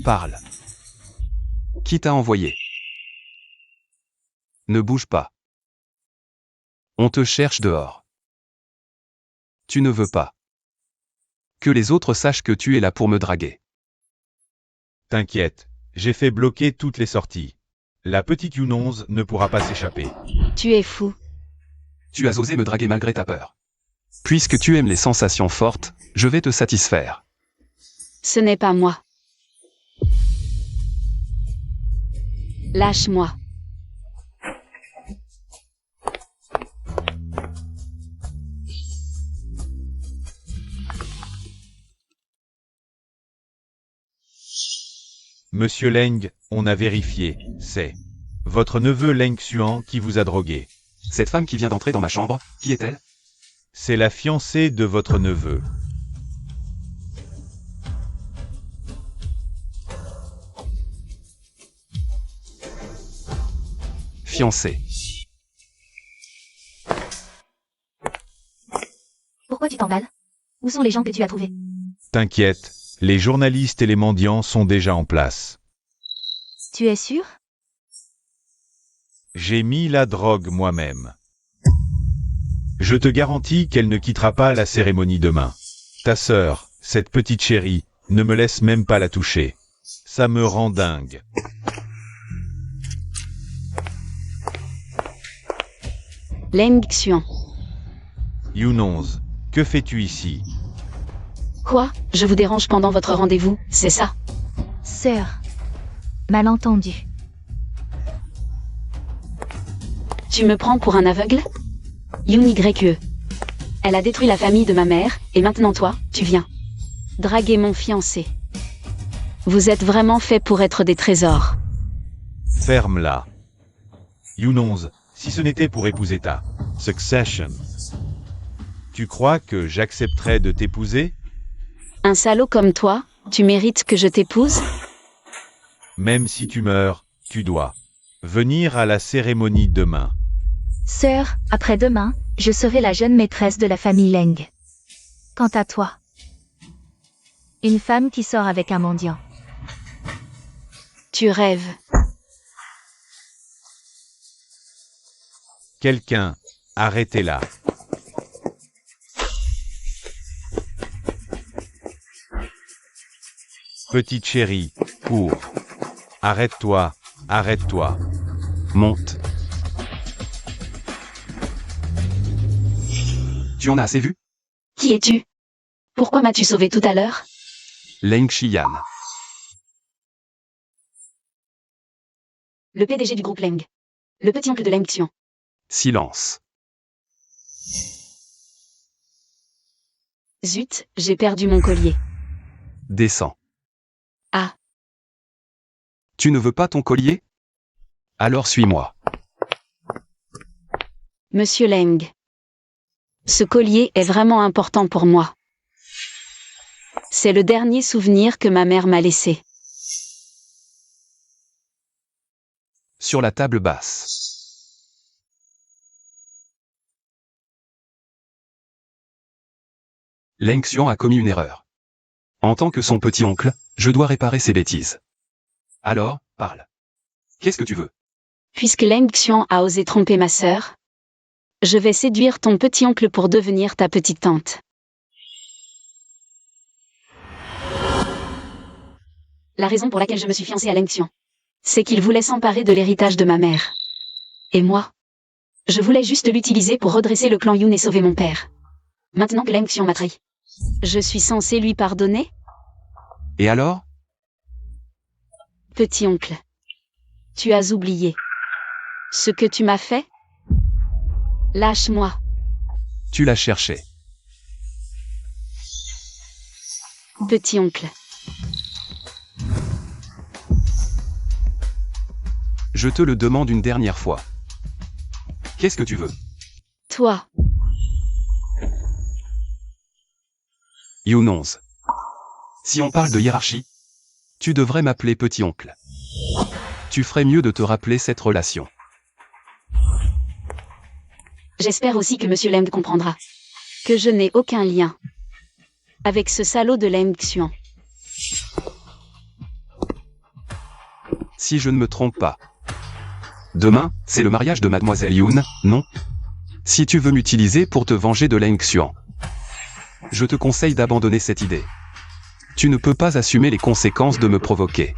Parle. Qui t'a envoyé? Ne bouge pas. On te cherche dehors. Tu ne veux pas que les autres sachent que tu es là pour me draguer. T'inquiète, j'ai fait bloquer toutes les sorties. La petite You11 ne pourra pas s'échapper. Tu es fou. Tu as osé me draguer malgré ta peur. Puisque tu aimes les sensations fortes, je vais te satisfaire. Ce n'est pas moi. Lâche-moi. Monsieur Leng, on a vérifié, c'est votre neveu Leng Xuan qui vous a drogué. Cette femme qui vient d'entrer dans ma chambre, qui est-elle? C'est la fiancée de votre neveu. Fiancée. Pourquoi tu t'emballes? Où sont les gens que tu as trouvés? T'inquiète, les journalistes et les mendiants sont déjà en place. Tu es sûr? J'ai mis la drogue moi-même. Je te garantis qu'elle ne quittera pas la cérémonie demain. Ta sœur, cette petite chérie, ne me laisse même pas la toucher. Ça me rend dingue. Leng Xuan. You11, que fais-tu ici? Quoi? Je vous dérange pendant votre rendez-vous, c'est ça? Sœur. Malentendu. Tu me prends pour un aveugle? YE. Elle a détruit la famille de ma mère, et maintenant toi, tu viens draguer mon fiancé. Vous êtes vraiment fait pour être des trésors. Ferme-la. You11, si ce n'était pour épouser ta Succession, tu crois que j'accepterais de t'épouser? Un salaud comme toi, tu mérites que je t'épouse? Même si tu meurs, tu dois venir à la cérémonie demain. Sœur, après-demain, je serai la jeune maîtresse de la famille Leng. Quant à toi, une femme qui sort avec un mendiant. Tu rêves. Quelqu'un, arrêtez-la. Petite chérie, cours. Arrête-toi, arrête-toi. Monte. Tu en as assez vu? Qui es-tu? Pourquoi m'as-tu sauvé tout à l'heure? Leng Xian. Le PDG du groupe Leng. Le petit oncle de Leng Xuan. Silence. Zut, j'ai perdu mon collier. Descends. Ah. Tu ne veux pas ton collier? Alors suis-moi. Monsieur Leng. Ce collier est vraiment important pour moi. C'est le dernier souvenir que ma mère m'a laissé. Sur la table basse. Leng Xuan a commis une erreur. En tant que son petit-oncle, je dois réparer ses bêtises. Alors, parle. Qu'est-ce que tu veux? Puisque Leng Xuan a osé tromper ma sœur, je vais séduire ton petit-oncle pour devenir ta petite tante. La raison pour laquelle je me suis fiancée à Leng Xuan, c'est qu'il voulait s'emparer de l'héritage de ma mère. Et moi, je voulais juste l'utiliser pour redresser le clan Yun et sauver mon père. Maintenant que Leng Xuan m'a trahi, je suis censée lui pardonner? Et alors? Petit-oncle, tu as oublié ce que tu m'as fait? Lâche-moi. Tu l'as cherché. Petit-oncle. Je te le demande une dernière fois. Qu'est-ce que tu veux? Toi. You11. Si on parle de hiérarchie, tu devrais m'appeler petit-oncle. Tu ferais mieux de te rappeler cette relation. J'espère aussi que Monsieur Leng comprendra que je n'ai aucun lien avec ce salaud de Leng Xian. Si je ne me trompe pas. Demain, c'est le mariage de Mademoiselle Yoon, non? Si tu veux m'utiliser pour te venger de Leng Xian, je te conseille d'abandonner cette idée. Tu ne peux pas assumer les conséquences de me provoquer.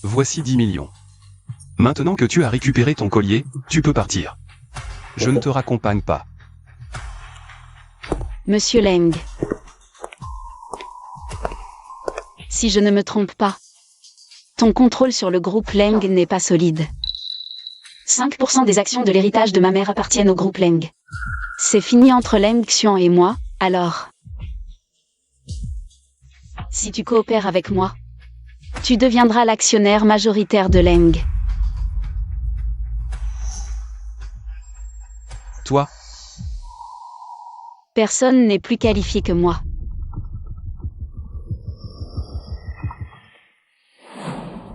Voici 10 millions. Maintenant que tu as récupéré ton collier, tu peux partir. Je ne te raccompagne pas. Monsieur Leng. Si je ne me trompe pas, ton contrôle sur le groupe Leng n'est pas solide. 5% des actions de l'héritage de ma mère appartiennent au groupe Leng. C'est fini entre Leng Xian et moi, alors. Si tu coopères avec moi, tu deviendras l'actionnaire majoritaire de Leng. Toi, Personne n'est plus qualifié que moi.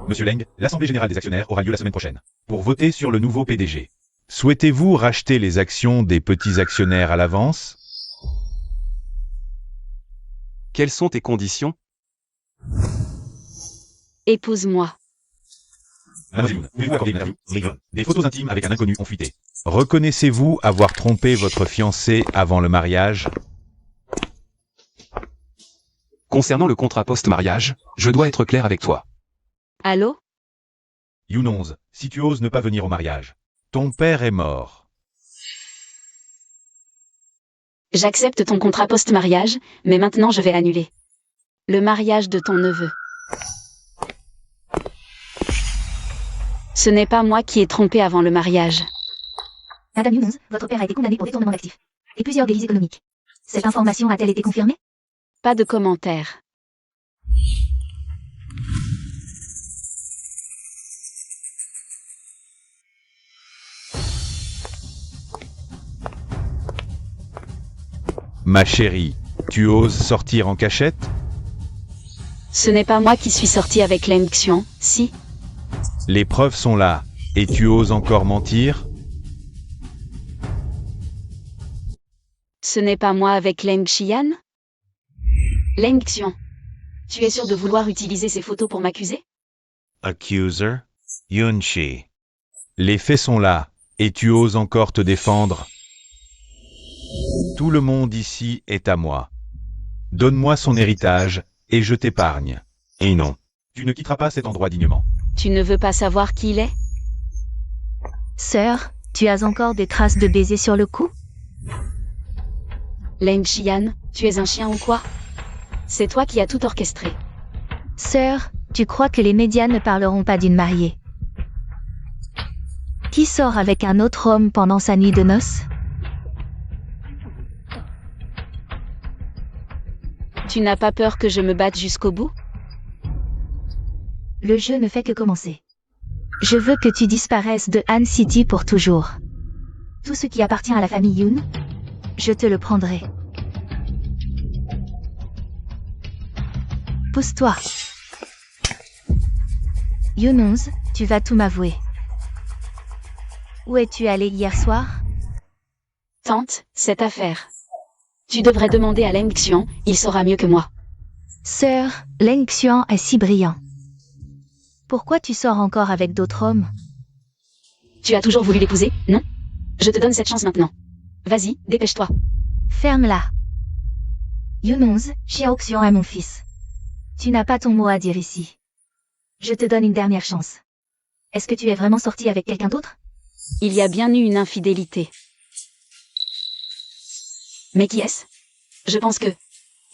Monsieur Leng, l'Assemblée Générale des Actionnaires aura lieu la semaine prochaine. Pour voter sur le nouveau PDG. Souhaitez-vous racheter les actions des petits actionnaires à l'avance? quelles sont tes conditions? Épouse-moi. Mademoiselle, pouvez-vous accorder une interview? Des photos intimes avec un inconnu ont fuité. Reconnaissez-vous avoir trompé votre fiancé avant le mariage? Concernant le contrat post-mariage, je dois être clair avec toi. Allô? Yoon 11, si tu oses ne pas venir au mariage. Ton père est mort. J'accepte ton contrat post-mariage, mais maintenant je vais annuler le mariage de ton neveu. Ce n'est pas moi qui ai trompé avant le mariage. Madame Yoon 11, votre père a été condamné pour détournement d'actifs et plusieurs délits économiques. Cette information a-t-elle été confirmée? Pas de commentaires. Ma chérie, tu oses sortir en cachette? Ce n'est pas moi qui suis sortie avec Leng Xian, si? Les preuves sont là, et tu oses encore mentir? Ce n'est pas moi avec Leng Xian? Leng Xian, tu es sûr de vouloir utiliser ces photos pour m'accuser? Accuser, Yoon-shi. Les faits sont là, et tu oses encore te défendre? Tout le monde ici est à moi. Donne-moi son héritage, et je t'épargne. Et non, tu ne quitteras pas cet endroit dignement. Tu ne veux pas savoir qui il est? Sœur, tu as encore des traces de baiser sur le cou? Leng Xian, tu es un chien ou quoi? C'est toi qui as tout orchestré. Sœur, tu crois que les médias ne parleront pas d'une mariée? Qui sort avec un autre homme pendant sa nuit de noces? Tu n'as pas peur que je me batte jusqu'au bout? Le jeu ne fait que commencer. Je veux que tu disparaisses de Han City pour toujours. Tout ce qui appartient à la famille Yoon, je te le prendrai. Pousse-toi. Yoon 11, tu vas tout m'avouer. Où es-tu allé hier soir? Tante, cette affaire. Tu devrais demander à Leng Xian, il saura mieux que moi. Sœur, Leng Xian est si brillant. Pourquoi tu sors encore avec d'autres hommes? Tu as toujours voulu l'épouser, non? Je te donne cette chance maintenant. Vas-y, dépêche-toi. Ferme-la. Yoon 11, Xiao Xian est mon fils. Tu n'as pas ton mot à dire ici. Je te donne une dernière chance. Est-ce que tu es vraiment sorti avec quelqu'un d'autre? Il y a bien eu une infidélité. Mais qui est-ce? Je pense que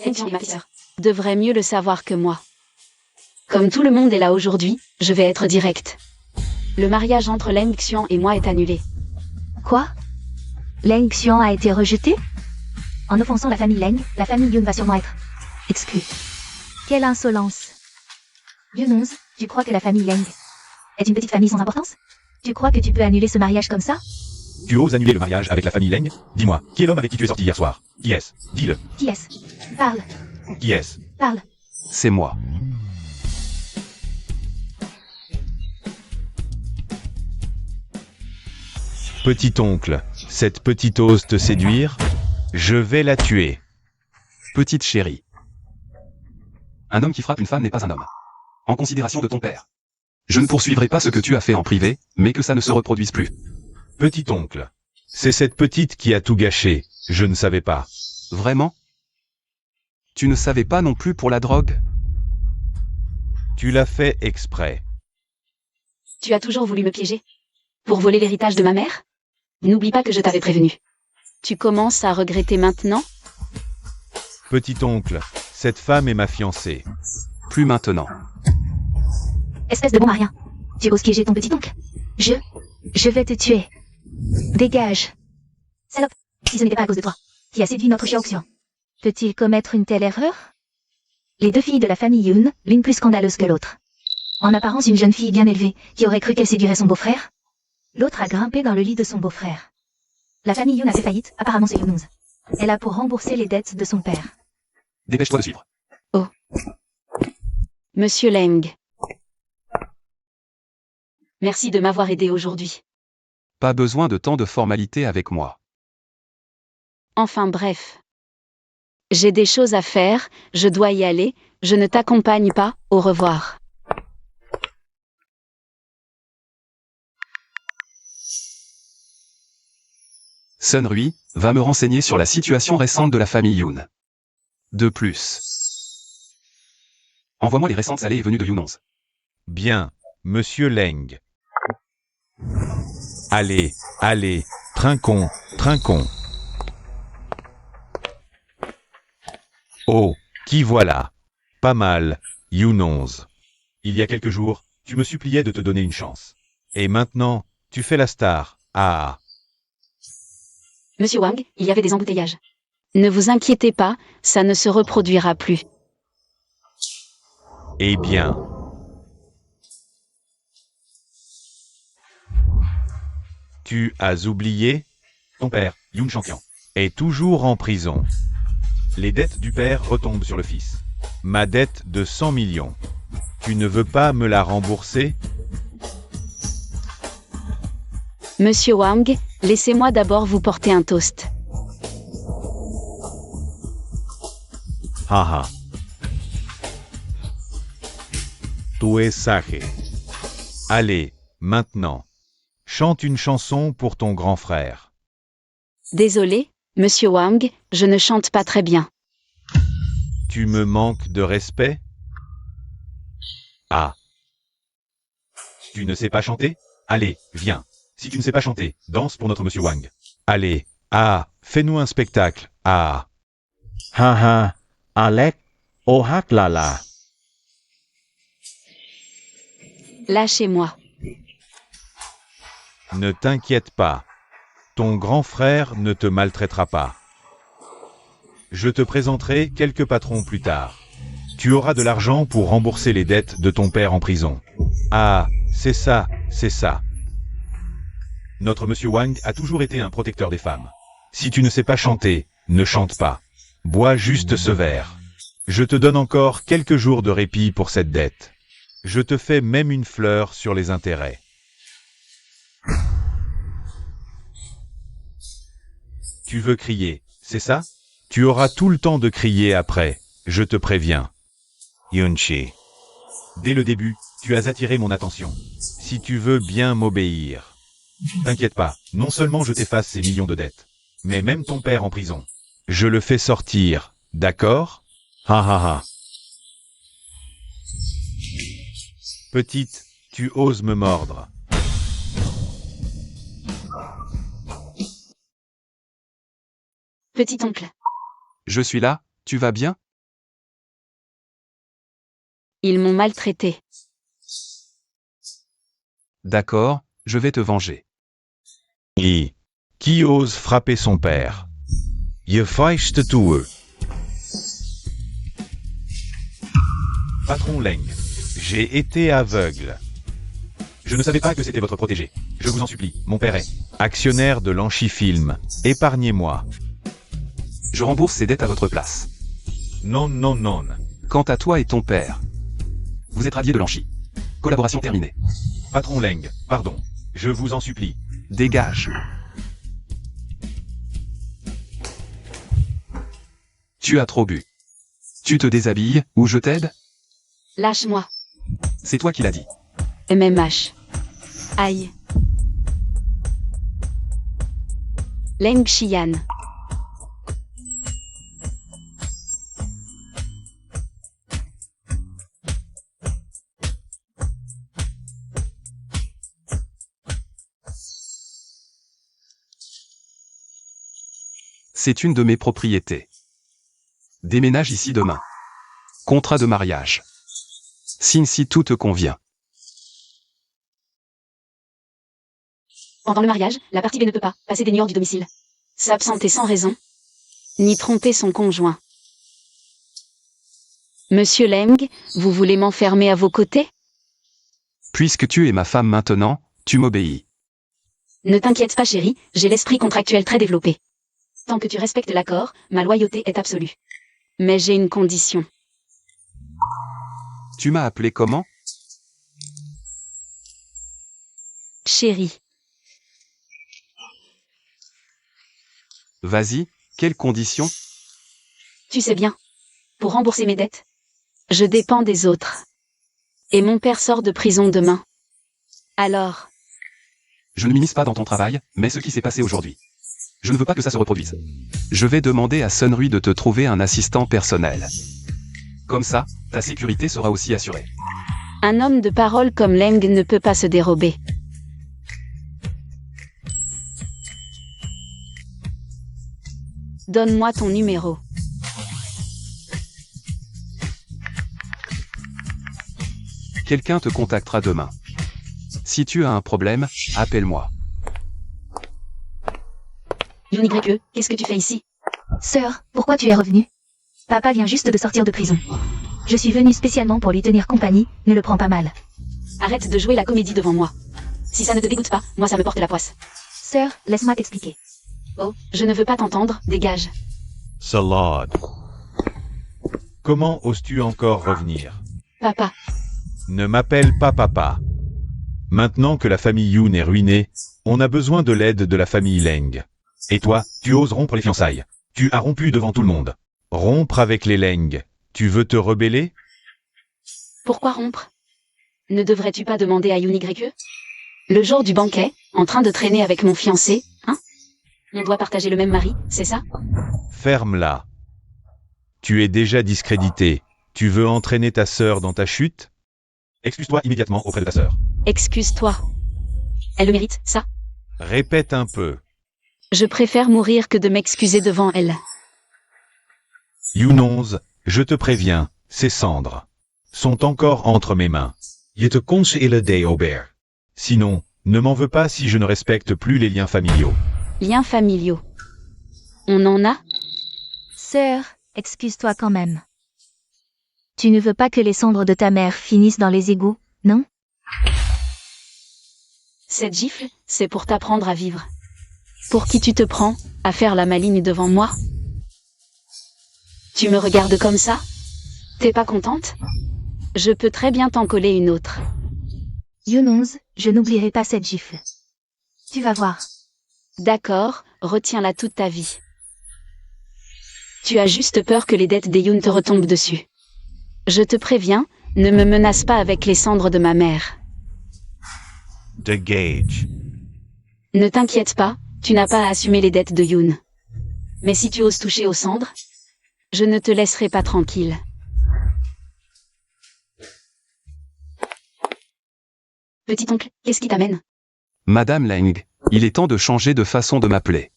Leng Xian est ma sœur. Devrait mieux le savoir que moi. Comme tout le monde est là aujourd'hui, je vais être direct. Le mariage entre Leng Xian et moi est annulé. Quoi? Leng Xian a été rejeté? En offensant la famille Leng, la famille Yoon va sûrement être exclue. Quelle insolence! Yoon 11, tu crois que la famille Leng est une petite famille sans importance? Tu crois que tu peux annuler ce mariage comme ça? Tu oses annuler le mariage avec la famille Leng? Dis-moi, qui est l'homme avec qui tu es sorti hier soir? Qui est-ce? Dis-le. Qui est-ce? Parle, Qui est-ce? parle. C'est moi. Petit oncle, cette petite ose te séduire? Je vais la tuer. Petite chérie. Un homme qui frappe une femme n'est pas un homme. En considération de ton père. Je ne poursuivrai pas ce que tu as fait en privé, mais que ça ne se reproduise plus. Petit oncle. C'est cette petite qui a tout gâché, je ne savais pas. Vraiment? Tu ne savais pas non plus pour la drogue? Tu l'as fait exprès. Tu as toujours voulu me piéger? Pour voler l'héritage de ma mère? N'oublie pas que je t'avais prévenu. Tu commences à regretter maintenant? Petit oncle, cette femme est ma fiancée. Plus maintenant. Espèce de bon marien. Tu oses piéger ton petit oncle? Je vais te tuer. Dégage. Salope. Si ce n'était pas à cause de toi, qui a séduit notre Xiaoxian, peut-il commettre une telle erreur? Les deux filles de la famille Yun, l'une plus scandaleuse que l'autre. En apparence une jeune fille bien élevée, qui aurait cru qu'elle séduirait son beau-frère. L'autre a grimpé dans le lit de son beau-frère. La famille Yun a fait faillite, apparemment c'est Yunongs. Elle a pour rembourser les dettes de son père. Dépêche-toi de suivre. Oh. Monsieur Leng. Merci de m'avoir aidé aujourd'hui. Pas besoin de tant de formalités avec moi. Enfin bref. J'ai des choses à faire, je dois y aller, je ne t'accompagne pas, au revoir. Sun Rui va me renseigner sur la situation récente de la famille Yun. De plus. Envoie-moi les récentes allées et venues de Yunongs. Bien, monsieur Leng. Allez, allez, trinquons, trinquons. Oh, qui voilà? Pas mal, Yunongs. Il y a quelques jours, tu me suppliais de te donner une chance. Et maintenant, tu fais la star. Ah. Monsieur Wang, il y avait des embouteillages. Ne vous inquiétez pas, ça ne se reproduira plus. Eh bien. Tu as oublié? Ton père, Yun Shanqian, est toujours en prison. Les dettes du père retombent sur le fils. Ma dette de 100 millions. Tu ne veux pas me la rembourser? Monsieur Wang, laissez-moi d'abord vous porter un toast. Haha. Tu es sage. Allez, maintenant. Chante une chanson pour ton grand frère. Désolé, Monsieur Wang, je ne chante pas très bien. Tu me manques de respect? Ah. Tu ne sais pas chanter? Allez, viens. Si tu ne sais pas chanter, danse pour notre Monsieur Wang. Allez, ah, fais-nous un spectacle, ah. Haha, Alec, ohak lala. Lâchez-moi. Ne t'inquiète pas. Ton grand frère ne te maltraitera pas. Je te présenterai quelques patrons plus tard. Tu auras de l'argent pour rembourser les dettes de ton père en prison. Ah, c'est ça, c'est ça. Notre Monsieur Wang a toujours été un protecteur des femmes. Si tu ne sais pas chanter, ne chante pas. Bois juste ce verre. Je te donne encore quelques jours de répit pour cette dette. Je te fais même une fleur sur les intérêts. Tu veux crier, c'est ça? Tu auras tout le temps de crier après, je te préviens. Yunchi. Dès le début, tu as attiré mon attention. Si tu veux bien m'obéir. T'inquiète pas, non seulement je t'efface ces millions de dettes, mais même ton père en prison. Je le fais sortir, d'accord? Ha ha ha. Petite, tu oses me mordre. Petit oncle. Je suis là, tu vas bien? Ils m'ont maltraité. D'accord, je vais te venger. Qui ose frapper son père? Je feiste tue. Patron Leng, j'ai été aveugle. Je ne savais pas que c'était votre protégé. Je vous en supplie, mon père est actionnaire de l'Anchifilm. Épargnez-moi. Je rembourse ces dettes à votre place. Non, non, non. Quant à toi et ton père, vous êtes radiés de l'Anchi. Collaboration terminée. Patron Leng, pardon. Je vous en supplie. Dégage. Tu as trop bu. Tu te déshabilles, ou je t'aide? Lâche-moi. C'est toi qui l'as dit. MMH. Aïe. Leng Xian. C'est une de mes propriétés. Déménage ici demain. Contrat de mariage. Signe si tout te convient. Pendant le mariage, la partie B ne peut pas passer des nuits hors du domicile. S'absenter sans raison. Ni tromper son conjoint. Monsieur Leng, vous voulez m'enfermer à vos côtés? Puisque tu es ma femme maintenant, tu m'obéis. Ne t'inquiète pas chérie, j'ai l'esprit contractuel très développé. Tant que tu respectes l'accord, ma loyauté est absolue. Mais j'ai une condition. Tu m'as appelé comment? Chérie. Vas-y, quelles conditions? Tu sais bien. Pour rembourser mes dettes, je dépends des autres. Et mon père sort de prison demain. Alors, Je ne m'immisce pas dans ton travail, mais ce qui s'est passé aujourd'hui. Je ne veux pas que ça se reproduise. Je vais demander à Sunrui de te trouver un assistant personnel. Comme ça, ta sécurité sera aussi assurée. un homme de parole comme Leng ne peut pas se dérober. Donne-moi ton numéro. Quelqu'un te contactera demain. Si tu as un problème, appelle-moi. YE, qu'est-ce que tu fais ici? Sœur, pourquoi tu es revenue? Papa vient juste de sortir de prison. Je suis venue spécialement pour lui tenir compagnie, ne le prends pas mal. Arrête de jouer la comédie devant moi. Si ça ne te dégoûte pas, moi ça me porte la poisse. Sœur, laisse-moi t'expliquer. Oh, je ne veux pas t'entendre, dégage. Salade. Comment oses-tu encore revenir? Papa, Ne m'appelle pas papa. Maintenant que la famille Yoon est ruinée, on a besoin de l'aide de la famille Leng. Et toi, tu oses rompre les fiançailles. Tu as rompu devant tout le monde. Rompre avec les Leng. Tu veux te rebeller? pourquoi rompre? Ne devrais-tu pas demander à YE? Le jour du banquet, en train de traîner avec mon fiancé, hein? On doit partager le même mari, c'est ça? Ferme-la. Tu es déjà discrédité. Tu veux entraîner ta sœur dans ta chute? Excuse-toi immédiatement auprès de ta sœur. Excuse-toi. Elle le mérite, ça? Répète un peu. Je préfère mourir que de m'excuser devant elle. Yoon, je te préviens, ces cendres sont encore entre mes mains. Je te conseille des Aubert. Sinon, ne m'en veux pas si je ne respecte plus les liens familiaux. Liens familiaux. On en a? Sœur, excuse-toi quand même. Tu ne veux pas que les cendres de ta mère finissent dans les égouts, non? Cette gifle, c'est pour t'apprendre à vivre. Pour qui tu te prends, à faire la maligne devant moi? Tu me regardes comme ça? T'es pas contente? Je peux très bien t'en coller une autre. Yoon, je n'oublierai pas cette gifle. Tu vas voir. D'accord, retiens-la toute ta vie. Tu as juste peur que les dettes des Yoon te retombent dessus. Je te préviens, ne me menace pas avec les cendres de ma mère. De Gage. Ne t'inquiète pas, tu n'as pas à assumer les dettes de Yoon. Mais si tu oses toucher aux cendres, je ne te laisserai pas tranquille. Petit oncle, qu'est-ce qui t'amène? Madame Leng, il est temps de changer de façon de m'appeler.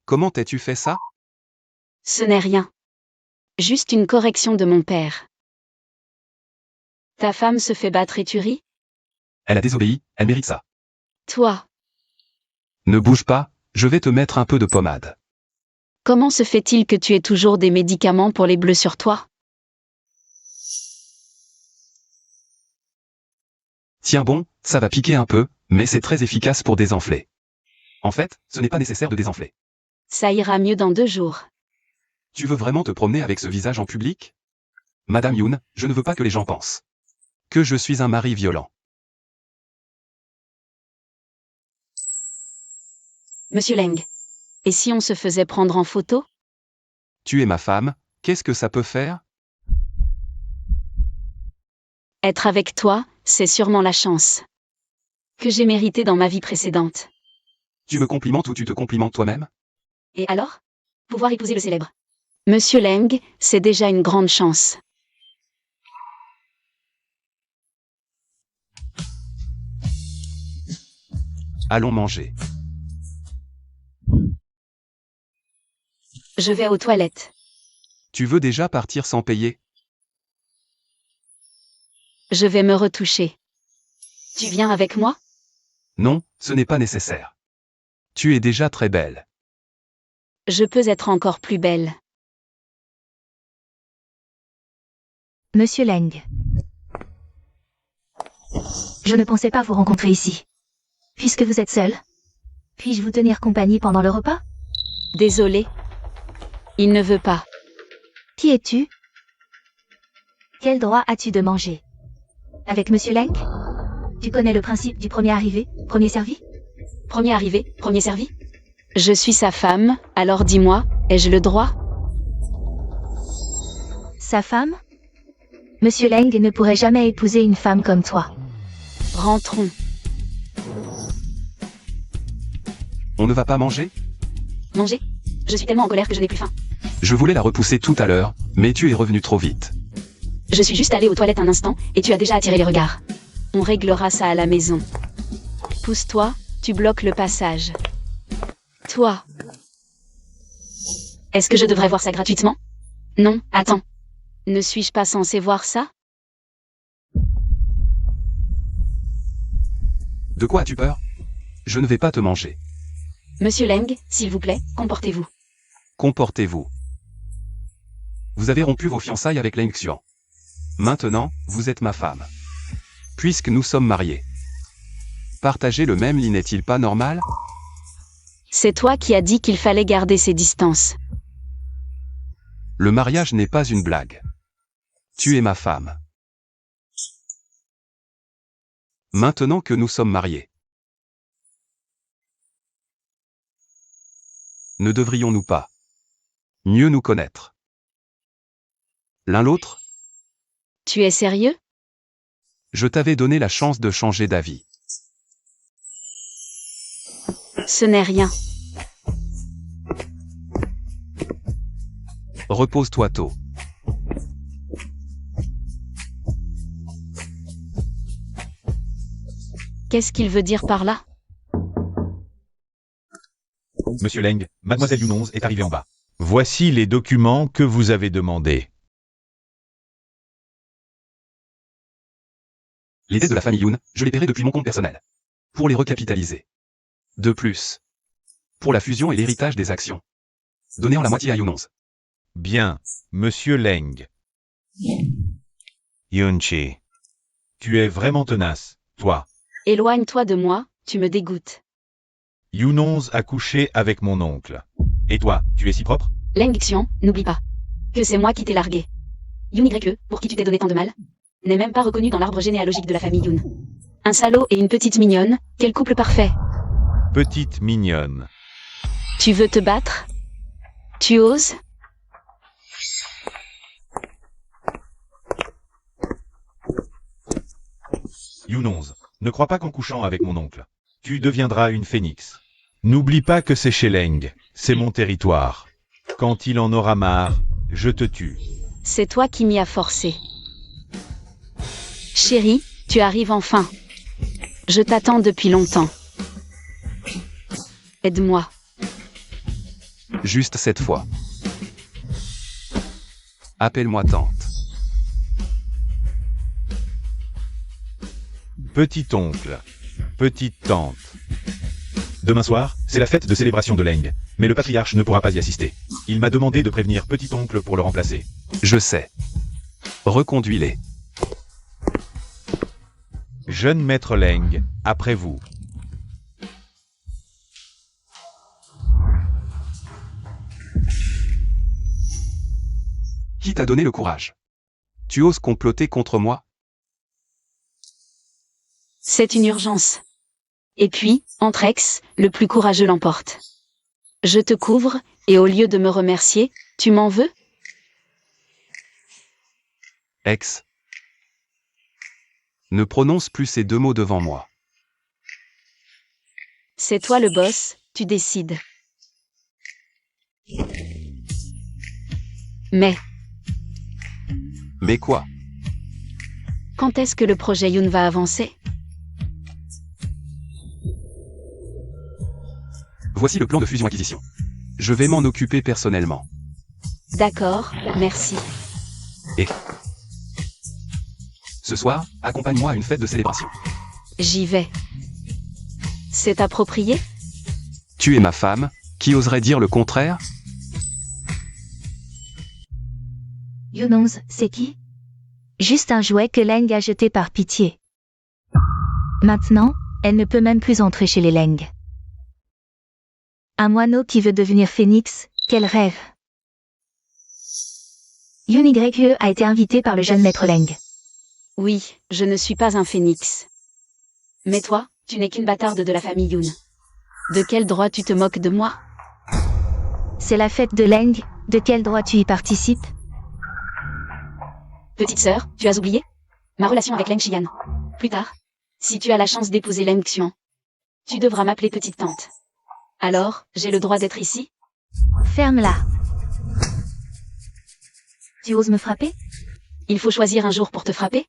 Comment t'as-tu fait ça? Ce n'est rien. Juste une correction de mon père. Ta femme se fait battre et tu ris? Elle a désobéi, elle mérite ça. Toi, Ne bouge pas, je vais te mettre un peu de pommade. comment se fait-il que tu aies toujours des médicaments pour les bleus sur toi? Tiens bon, ça va piquer un peu, mais c'est très efficace pour désenfler. En fait, ce n'est pas nécessaire de désenfler. Ça ira mieux dans 2 jours. Tu veux vraiment te promener avec ce visage en public? Madame Yoon, je ne veux pas que les gens pensent que je suis un mari violent. Monsieur Leng. Et si on se faisait prendre en photo? Tu es ma femme, qu'est-ce que ça peut faire? Être avec toi, c'est sûrement la chance que j'ai méritée dans ma vie précédente. Tu me complimentes ou tu te complimentes toi-même? Et alors? Pouvoir épouser le célèbre Monsieur Leng, c'est déjà une grande chance. Allons manger. Je vais aux toilettes. Tu veux déjà partir sans payer? Je vais me retoucher. Tu viens avec moi? Non, ce n'est pas nécessaire. Tu es déjà très belle. Je peux être encore plus belle. Monsieur Leng. Je ne pensais pas vous rencontrer ici. Puisque vous êtes seul, puis-je vous tenir compagnie pendant le repas? Désolée. Il ne veut pas. Qui es-tu? Quel droit as-tu de manger? Avec Monsieur Leng? Tu connais le principe du premier arrivé, premier servi? Premier arrivé, premier servi? Je suis sa femme, alors dis-moi, ai-je le droit? Sa femme? Monsieur Leng ne pourrait jamais épouser une femme comme toi. Rentrons. On ne va pas manger? Manger? Je suis tellement en colère que je n'ai plus faim. Je voulais la repousser tout à l'heure, mais tu es revenu trop vite. Je suis juste allée aux toilettes un instant, et tu as déjà attiré les regards. On réglera ça à la maison. Pousse-toi, tu bloques le passage. Toi. Est-ce que je devrais voir ça gratuitement? Non, attends. Ne suis-je pas censé voir ça? De quoi as-tu peur? Je ne vais pas te manger. Monsieur Leng, s'il vous plaît, comportez-vous. Comportez-vous. Vous avez rompu vos fiançailles avec Leng Xian. Maintenant, vous êtes ma femme. Puisque nous sommes mariés. Partager le même lit n'est-il pas normal? C'est toi qui as dit qu'il fallait garder ses distances. Le mariage n'est pas une blague. Tu es ma femme. Maintenant que nous sommes mariés. Ne devrions-nous pas mieux nous connaître l'un l'autre? Tu es sérieux? Je t'avais donné la chance de changer d'avis. Ce n'est rien. Repose-toi tôt. Qu'est-ce qu'il veut dire par là? Monsieur Leng, mademoiselle Yunonz est arrivée en bas. Voici les documents que vous avez demandés. Les dettes de la famille Yoon, je les paierai depuis mon compte personnel. Pour les recapitaliser. De plus. Pour la fusion et l'héritage des actions. Donnez en la moitié à Yunonz. Bien, monsieur Leng. Yunchi. Tu es vraiment tenace, toi. Éloigne-toi de moi, tu me dégoûtes. Yunonz a couché avec mon oncle. Et toi, tu es si propre? Leng Xian, n'oublie pas que c'est moi qui t'ai largué. Yoon YE, pour qui tu t'es donné tant de mal, n'est même pas reconnu dans l'arbre généalogique de la famille Yoon. Un salaud et une petite mignonne, quel couple parfait. Petite mignonne. Tu veux te battre? Tu oses? Yunonz, ne crois pas qu'en couchant avec mon oncle, tu deviendras une phénix. N'oublie pas que c'est chez Leng, c'est mon territoire. Quand il en aura marre, je te tue. C'est toi qui m'y as forcé. Chérie, tu arrives enfin. Je t'attends depuis longtemps. Aide-moi. Juste cette fois. Appelle-moi tante. Petit oncle, petite tante. Demain soir, c'est la fête de célébration de Leng, mais le patriarche ne pourra pas y assister. Il m'a demandé de prévenir petit oncle pour le remplacer. Je sais. Reconduis-les. Jeune maître Leng, après vous. Qui t'a donné le courage? Tu oses comploter contre moi? C'est une urgence. Et puis, entre ex, le plus courageux l'emporte. Je te couvre, et au lieu de me remercier, tu m'en veux? Ex. Ne prononce plus ces deux mots devant moi. C'est toi le boss, tu décides. Mais, Mais quoi? quand est-ce que le projet Yoon va avancer? Voici le plan de fusion-acquisition. Je vais m'en occuper personnellement. D'accord, merci. Ce soir, accompagne-moi à une fête de célébration. J'y vais. C'est approprié? Tu es ma femme, qui oserait dire le contraire? Yoonons, c'est qui? Juste un jouet que Leng a jeté par pitié. Maintenant, elle ne peut même plus entrer chez les Leng. Un moineau qui veut devenir phénix, quel rêve! Yoon YE a été invité par le jeune maître Leng. Oui, je ne suis pas un phénix. Mais toi, tu n'es qu'une bâtarde de la famille Yoon. De quel droit tu te moques de moi? C'est la fête de Leng, de quel droit tu y participes? Petite sœur, tu as oublié? Ma relation avec Leng Xian. Plus tard, si tu as la chance d'épouser Leng Xuan, tu devras m'appeler petite tante. Alors, j'ai le droit d'être ici? Ferme-la. Tu oses me frapper? Il faut choisir un jour pour te frapper?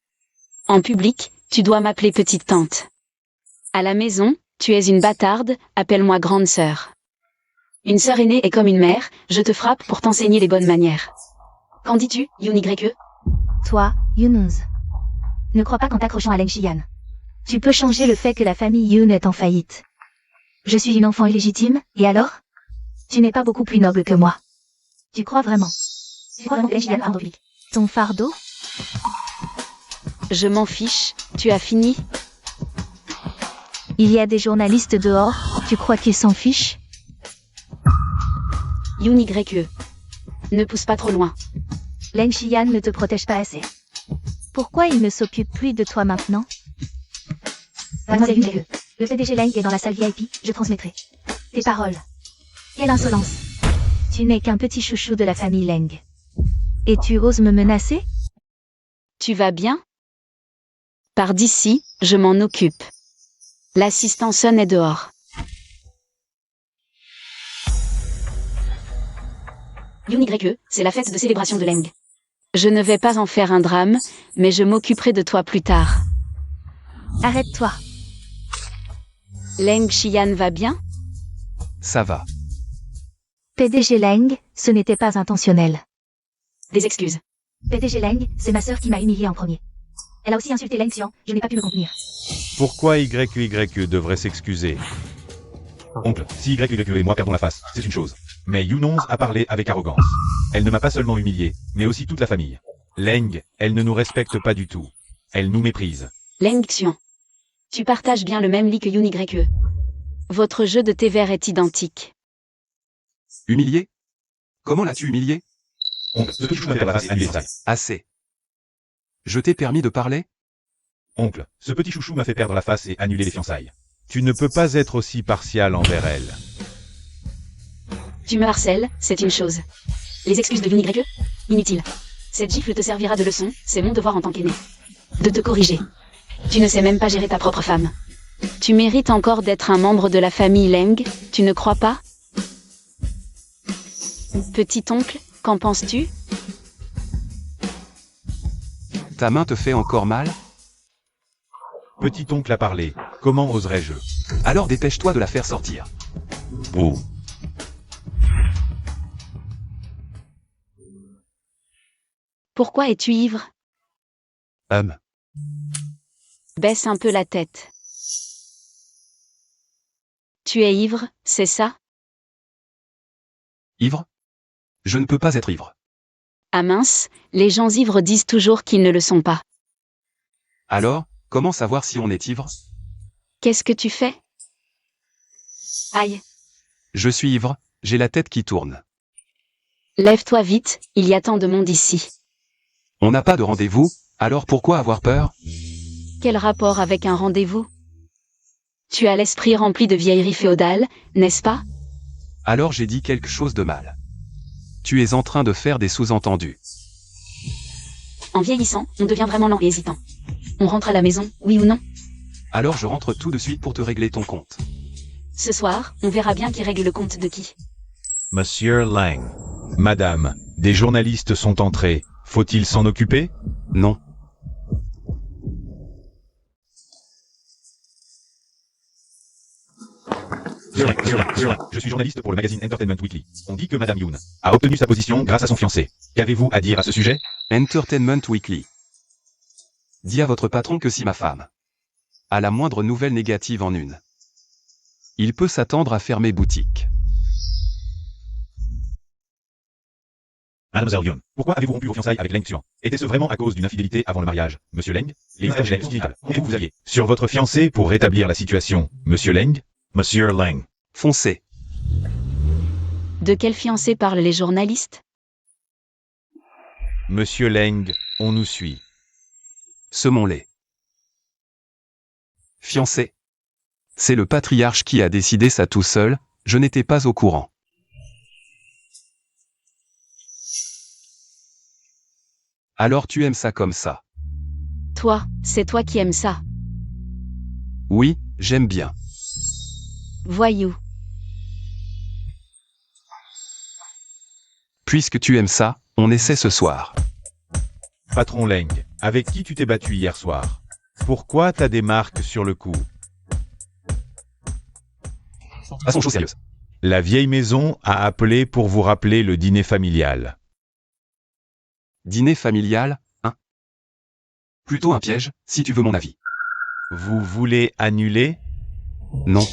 En public, tu dois m'appeler petite tante. À la maison, tu es une bâtarde, appelle-moi grande sœur. Une sœur aînée est comme une mère, je te frappe pour t'enseigner les bonnes manières. Qu'en dis-tu, Yoon YE? Toi, Yoonons. Ne crois pas qu'en t'accrochant à Leng Xian, tu peux changer le fait que la famille Yoon est en faillite. Je suis une enfant illégitime, et alors? Tu n'es pas beaucoup plus noble que moi. Tu crois vraiment? Tu crois vraiment que Leng Xian a un public? Ton fardeau? Je m'en fiche, tu as fini? Il y a des journalistes dehors, tu crois qu'ils s'en fichent? Yoon YE. Ne pousse pas trop loin. Leng Xian ne te protège pas assez. Pourquoi il ne s'occupe plus de toi maintenant? Mademoiselle Yoon YE, le PDG Leng est dans la salle VIP, je transmettrai tes paroles. Quelle insolence! Tu n'es qu'un petit chouchou de la famille Leng. Et tu oses me menacer? Tu vas bien? Par d'ici, je m'en occupe. L'assistant Sun est dehors. Yoon YE, c'est la fête de célébration de Leng. Je ne vais pas en faire un drame, mais je m'occuperai de toi plus tard. Arrête-toi. Leng Xian va bien? Ça va. PDG Leng, ce n'était pas intentionnel. Des excuses. PDG Leng, c'est ma sœur qui m'a humilié en premier. Elle a aussi insulté Leng Xian, je n'ai pas pu me contenir. Pourquoi YE devrait s'excuser? Oncle, si YE et moi perdons la face, c'est une chose. Mais Yoonons a parlé avec arrogance. Elle ne m'a pas seulement humilié, mais aussi toute la famille. Leng, elle ne nous respecte pas du tout. Elle nous méprise. Leng Xian. Tu partages bien le même lit que Yoon YE. Votre jeu de thé vert est identique. Humilié? Comment l'as-tu humilié? Oncle, ce petit chou m'a fait perdre la face et annulé les détails. Assez. Je t'ai permis de parler? Oncle, ce petit chouchou m'a fait perdre la face et annuler les fiançailles. Tu ne peux pas être aussi partial envers elle. Tu me harcèles, c'est une chose. Les excuses de Yoon YE? Inutile. Cette gifle te servira de leçon, c'est mon devoir en tant qu'aîné. De te corriger. Tu ne sais même pas gérer ta propre femme. Tu mérites encore d'être un membre de la famille Leng, tu ne crois pas? Petit oncle, qu'en penses-tu? Ta main te fait encore mal? Petit oncle a parlé. Comment oserais-je? Alors dépêche-toi de la faire sortir. Oh. Pourquoi es-tu ivre? Baisse un peu la tête. Tu es ivre, c'est ça? Ivre? Je ne peux pas être ivre. Ah mince, les gens ivres disent toujours qu'ils ne le sont pas. Alors, comment savoir si on est ivre? Qu'est-ce que tu fais? Aïe. Je suis ivre, j'ai la tête qui tourne. Lève-toi vite, il y a tant de monde ici. On n'a pas de rendez-vous, alors pourquoi avoir peur? Quel rapport avec un rendez-vous? Tu as l'esprit rempli de vieillerie féodale, n'est-ce pas? Alors j'ai dit quelque chose de mal. Tu es en train de faire des sous-entendus. En vieillissant, on devient vraiment lent et hésitant. On rentre à la maison, oui ou non? Alors je rentre tout de suite pour te régler ton compte. Ce soir, on verra bien qui règle le compte de qui. Monsieur Lang. Madame, des journalistes sont entrés. Faut-il s'en occuper? Non. Je suis journaliste pour le magazine Entertainment Weekly. On dit que Madame Yoon a obtenu sa position grâce à son fiancé. Qu'avez-vous à dire à ce sujet? Entertainment Weekly. Dis à votre patron que si ma femme a la moindre nouvelle négative en une, il peut s'attendre à fermer boutique. Mademoiselle Yoon, pourquoi avez-vous rompu vos fiançailles avec Leng Xuan? Était-ce vraiment à cause d'une infidélité avant le mariage, Monsieur Leng? Les messages sont vitales. Et vous alliez sur votre fiancé pour rétablir la situation, Monsieur Leng? Monsieur Leng. Foncez. De quel fiancé parlent les journalistes? Monsieur Leng, on nous suit. Semons-les. Fiancé. C'est le patriarche qui a décidé ça tout seul, je n'étais pas au courant. Alors tu aimes ça comme ça? Toi, c'est toi qui aimes ça. Oui, j'aime bien. Voyou. Puisque tu aimes ça, on essaie ce soir. Patron Leng, avec qui tu t'es battu hier soir? Pourquoi t'as des marques sur le cou? Passons aux choses sérieuses. La vieille maison a appelé pour vous rappeler le dîner familial. Dîner familial, hein? Plutôt un piège, si tu veux mon avis. Vous voulez annuler? Non.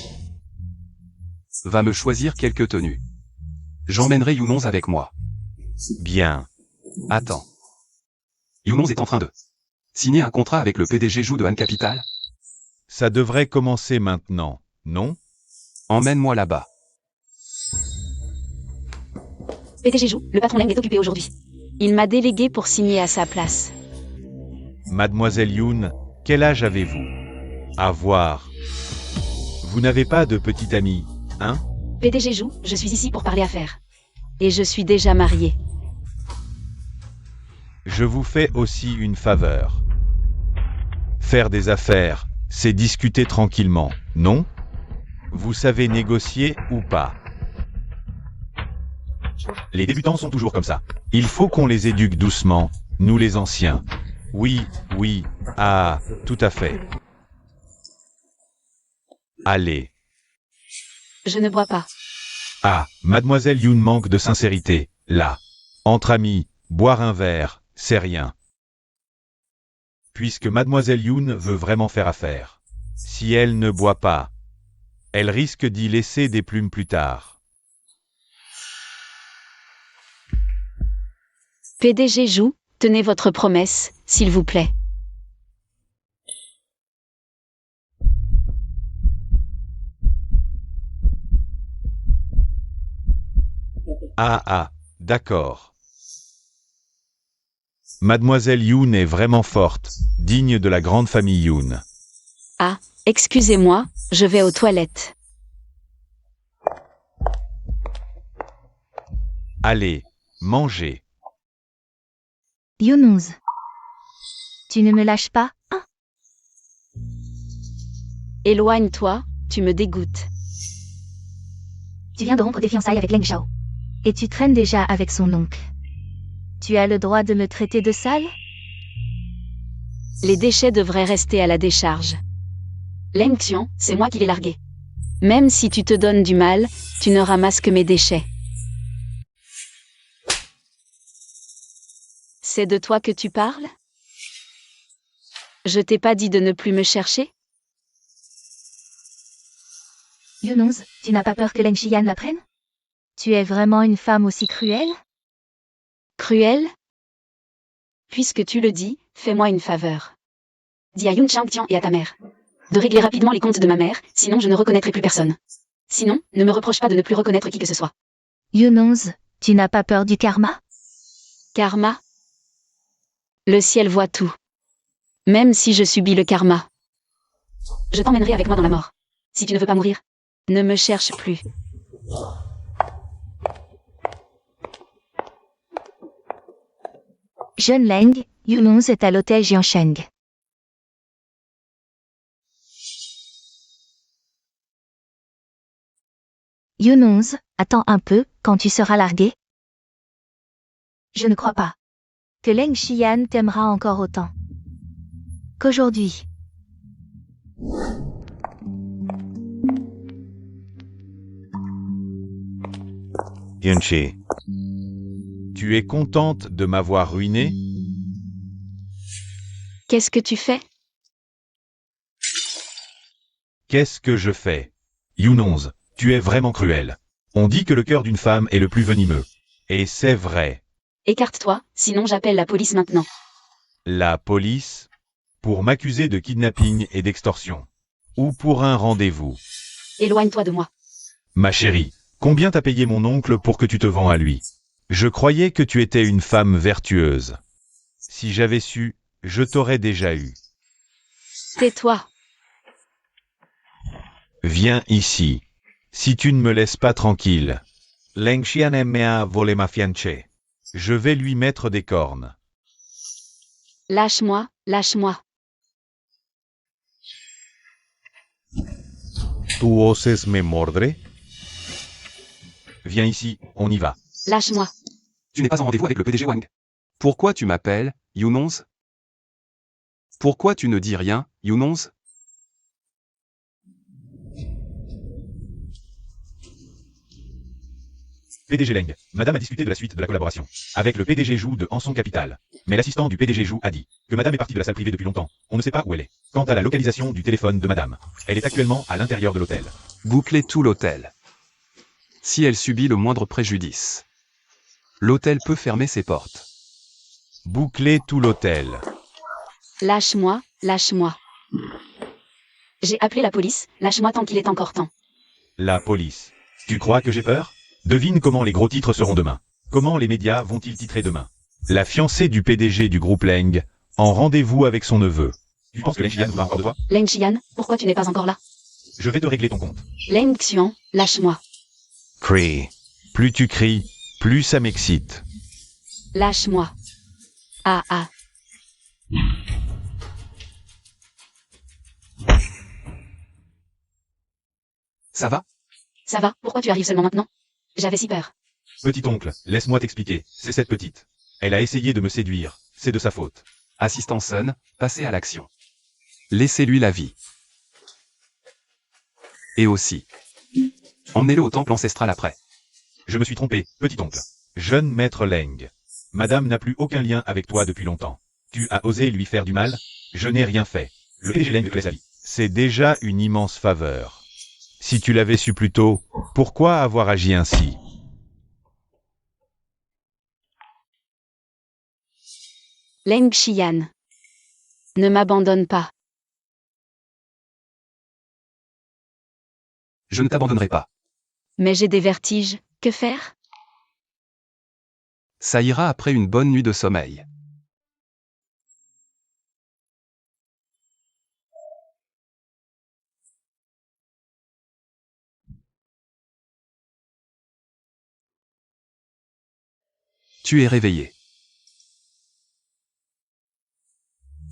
Va me choisir quelques tenues. J'emmènerai Younons avec moi. Bien. Attends. Younons est en train de signer un contrat avec le PDG Jou de Han Capital? Ça devrait commencer maintenant, non? Emmène-moi là-bas. PDG Jou, le patron Leng est occupé aujourd'hui. Il m'a délégué pour signer à sa place. Mademoiselle Yoon, quel âge avez-vous? À voir. Vous n'avez pas de petite amie, hein? PDG Jou, je suis ici pour parler affaires. Et je suis déjà mariée. Je vous fais aussi une faveur. Faire des affaires, c'est discuter tranquillement, non? Vous savez négocier ou pas? Les débutants sont toujours comme ça. Il faut qu'on les éduque doucement, nous les anciens. Oui, oui, ah, tout à fait. Allez. Je ne bois pas. Ah, Mademoiselle Yoon manque de sincérité, là. Entre amis, boire un verre, c'est rien. Puisque Mademoiselle Yoon veut vraiment faire affaire. Si elle ne boit pas, elle risque d'y laisser des plumes plus tard. PDG Jou, tenez votre promesse, s'il vous plaît. Ah, d'accord. Mademoiselle Yoon est vraiment forte, digne de la grande famille Yoon. Ah, excusez-moi, je vais aux toilettes. Allez, mangez. Younous. Tu ne me lâches pas, hein? Éloigne-toi, tu me dégoûtes. Tu viens de rompre des fiançailles avec Leng Xiao. Et tu traînes déjà avec son oncle. Tu as le droit de me traiter de sale? Les déchets devraient rester à la décharge. Leng Xian, c'est moi qui l'ai largué. Même si tu te donnes du mal, tu ne ramasses que mes déchets. C'est de toi que tu parles? Je t'ai pas dit de ne plus me chercher? Younous, tu n'as pas peur que Leng Xian l'apprenne? Tu es vraiment une femme aussi cruelle? Cruel? Puisque tu le dis, fais-moi une faveur. Dis à Yun Changtian et à ta mère de régler rapidement les comptes de ma mère, sinon je ne reconnaîtrai plus personne. Sinon, ne me reproche pas de ne plus reconnaître qui que ce soit. Younous, tu n'as pas peur du karma? Karma? Le ciel voit tout. Même si je subis le karma. Je t'emmènerai avec moi dans la mort. si tu ne veux pas mourir. Ne me cherche plus. Jeune Leng, Yunong est à l'hôtel Jiansheng. Yunong, attends un peu, quand tu seras largué. Je ne crois pas que Leng Xian t'aimera encore autant qu'aujourd'hui. Yunchi. Tu es contente de m'avoir ruiné? Qu'est-ce que tu fais? Qu'est-ce que je fais? Yunong, tu es vraiment cruel. On dit que le cœur d'une femme est le plus venimeux. Et c'est vrai. Écarte-toi, sinon j'appelle la police maintenant. La police? Pour m'accuser de kidnapping et d'extorsion. Ou pour un rendez-vous. Éloigne-toi de moi. Ma chérie, combien t'as payé mon oncle pour que tu te vends à lui? Je croyais que tu étais une femme vertueuse. Si j'avais su, je t'aurais déjà eu. Tais-toi. Viens ici. Si tu ne me laisses pas tranquille. Leng Xian aime à voler ma fiancée. Je vais lui mettre des cornes. Lâche-moi, lâche-moi. ¿Tu oses me mordre? Viens ici, on y va. Lâche-moi. Tu n'es pas en rendez-vous avec le PDG Wang. Pourquoi tu m'appelles, Yunong? Pourquoi tu ne dis rien, Yunong? PDG Leng, madame a discuté de la suite de la collaboration. Avec le PDG Zhou de Hanson Capital. Mais l'assistant du PDG Zhou a dit que madame est partie de la salle privée depuis longtemps. On ne sait pas où elle est. Quant à la localisation du téléphone de madame, elle est actuellement à l'intérieur de l'hôtel. Boucler tout l'hôtel. Si elle subit le moindre préjudice, l'hôtel peut fermer ses portes. Boucler tout l'hôtel. Lâche-moi, lâche-moi. J'ai appelé la police, lâche-moi tant qu'il est encore temps. La police. Tu crois que j'ai peur? Devine comment les gros titres seront demain. Comment les médias vont-ils titrer demain? La fiancée du PDG du groupe Leng, en rendez-vous avec son neveu. Tu penses que Leng Xian voudra encore de toi? Leng Xian, pourquoi tu n'es pas encore là? Je vais te régler ton compte. Leng Xian, lâche-moi. Crie. Plus tu cries, plus ça m'excite. Lâche-moi. Ah ah. Ça va? Ça va, pourquoi tu arrives seulement maintenant? J'avais si peur. Petit oncle, laisse-moi t'expliquer, c'est cette petite. Elle a essayé de me séduire, c'est de sa faute. Assistant Sun, passez à l'action. Laissez-lui la vie. Et aussi. Emmenez-le au temple ancestral après. Je me suis trompé, petit oncle. Jeune maître Leng. Madame n'a plus aucun lien avec toi depuis longtemps. Tu as osé lui faire du mal? Je n'ai rien fait. Le PDG Leng te laisse la vie. C'est déjà une immense faveur. Si tu l'avais su plus tôt, pourquoi avoir agi ainsi? Leng Xian. Ne m'abandonne pas. Je ne t'abandonnerai pas. Mais j'ai des vertiges, que faire? Ça ira après une bonne nuit de sommeil. Tu es réveillé.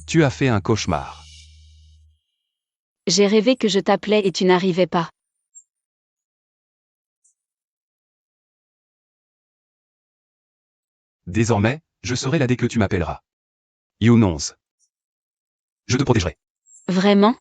Tu as fait un cauchemar. J'ai rêvé que je t'appelais et tu n'arrivais pas. Désormais, je serai là dès que tu m'appelleras. Yunong. Je te protégerai. Vraiment?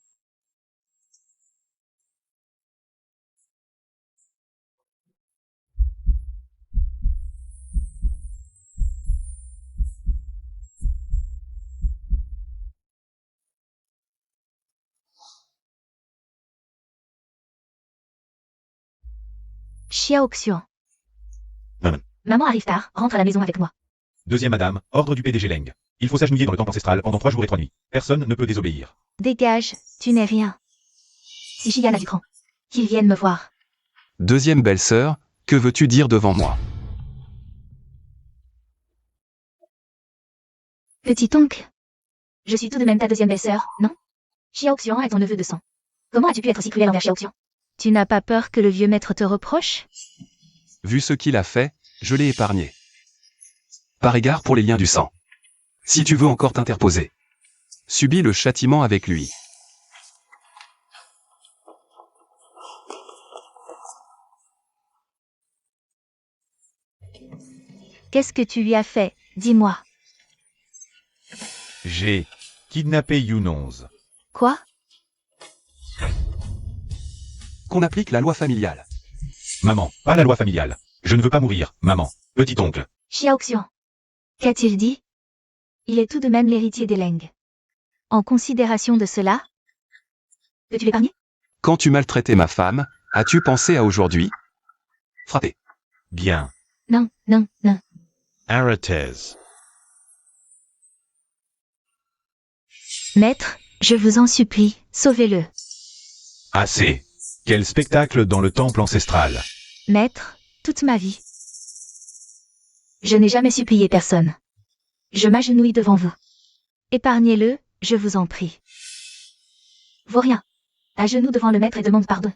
Xiaoxian. Maman. Maman arrive tard, rentre à la maison avec moi. Deuxième madame, ordre du PDG Leng. Il faut s'agenouiller dans le temple ancestral pendant 3 jours et 3 nuits. Personne ne peut désobéir. Dégage, tu n'es rien. Si Xian a du cran, qu'il vienne me voir. Deuxième belle-sœur, que veux-tu dire devant moi? Petit oncle. Je suis tout de même ta deuxième belle-sœur, non? Xiaoxian est ton neveu de sang. Comment as-tu pu être si cruel envers Xiaoxian? Tu n'as pas peur que le vieux maître te reproche? Vu ce qu'il a fait, je l'ai épargné. Par égard pour les liens du sang. Si tu veux encore t'interposer, subis le châtiment avec lui. Qu'est-ce que tu lui as fait? Dis-moi. J'ai kidnappé Yunonze. Quoi? Qu'on applique la loi familiale. Maman, pas la loi familiale. Je ne veux pas mourir, maman. Petit oncle. Xiaoxian. Qu'a-t-il dit? Il est tout de même l'héritier des Leng. En considération de cela, peux-tu l'épargner? Quand tu maltraitais ma femme, as-tu pensé à aujourd'hui? Frapper. Bien. Non, non, non. Arrêtez. Maître, je vous en supplie, sauvez-le. Assez. Quel spectacle dans le temple ancestral. Maître, toute ma vie. Je n'ai jamais supplié personne. Je m'agenouille devant vous. Épargnez-le, je vous en prie. Vaurien, à genoux devant le maître et demande pardon.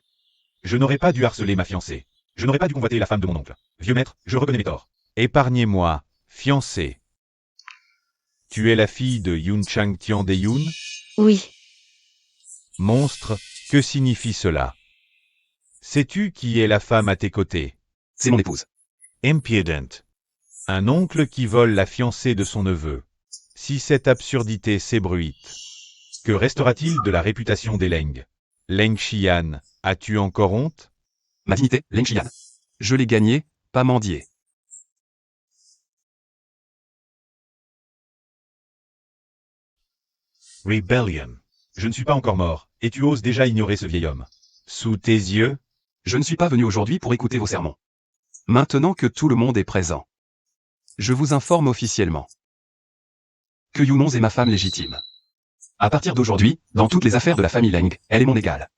Je n'aurais pas dû harceler ma fiancée. Je n'aurais pas dû convoiter la femme de mon oncle. Vieux maître, je reconnais mes torts. Épargnez-moi, fiancée. Tu es la fille de Yun Chang Tian de Yun? Oui. Monstre, que signifie cela? Sais-tu qui est la femme à tes côtés? C'est mon épouse. Impudent. Un oncle qui vole la fiancée de son neveu. Si cette absurdité s'ébruite, que restera-t-il de la réputation des Leng? Leng Xian, as-tu encore honte? Ma dignité, Leng Xian. Je l'ai gagnée, pas mendié. Rebellion. Je ne suis pas encore mort, et tu oses déjà ignorer ce vieil homme. Sous tes yeux? Je ne suis pas venu aujourd'hui pour écouter vos sermons. Maintenant que tout le monde est présent, je vous informe officiellement que Yunonze est ma femme légitime. À partir d'aujourd'hui, dans toutes les affaires de la famille Leng, elle est mon égale.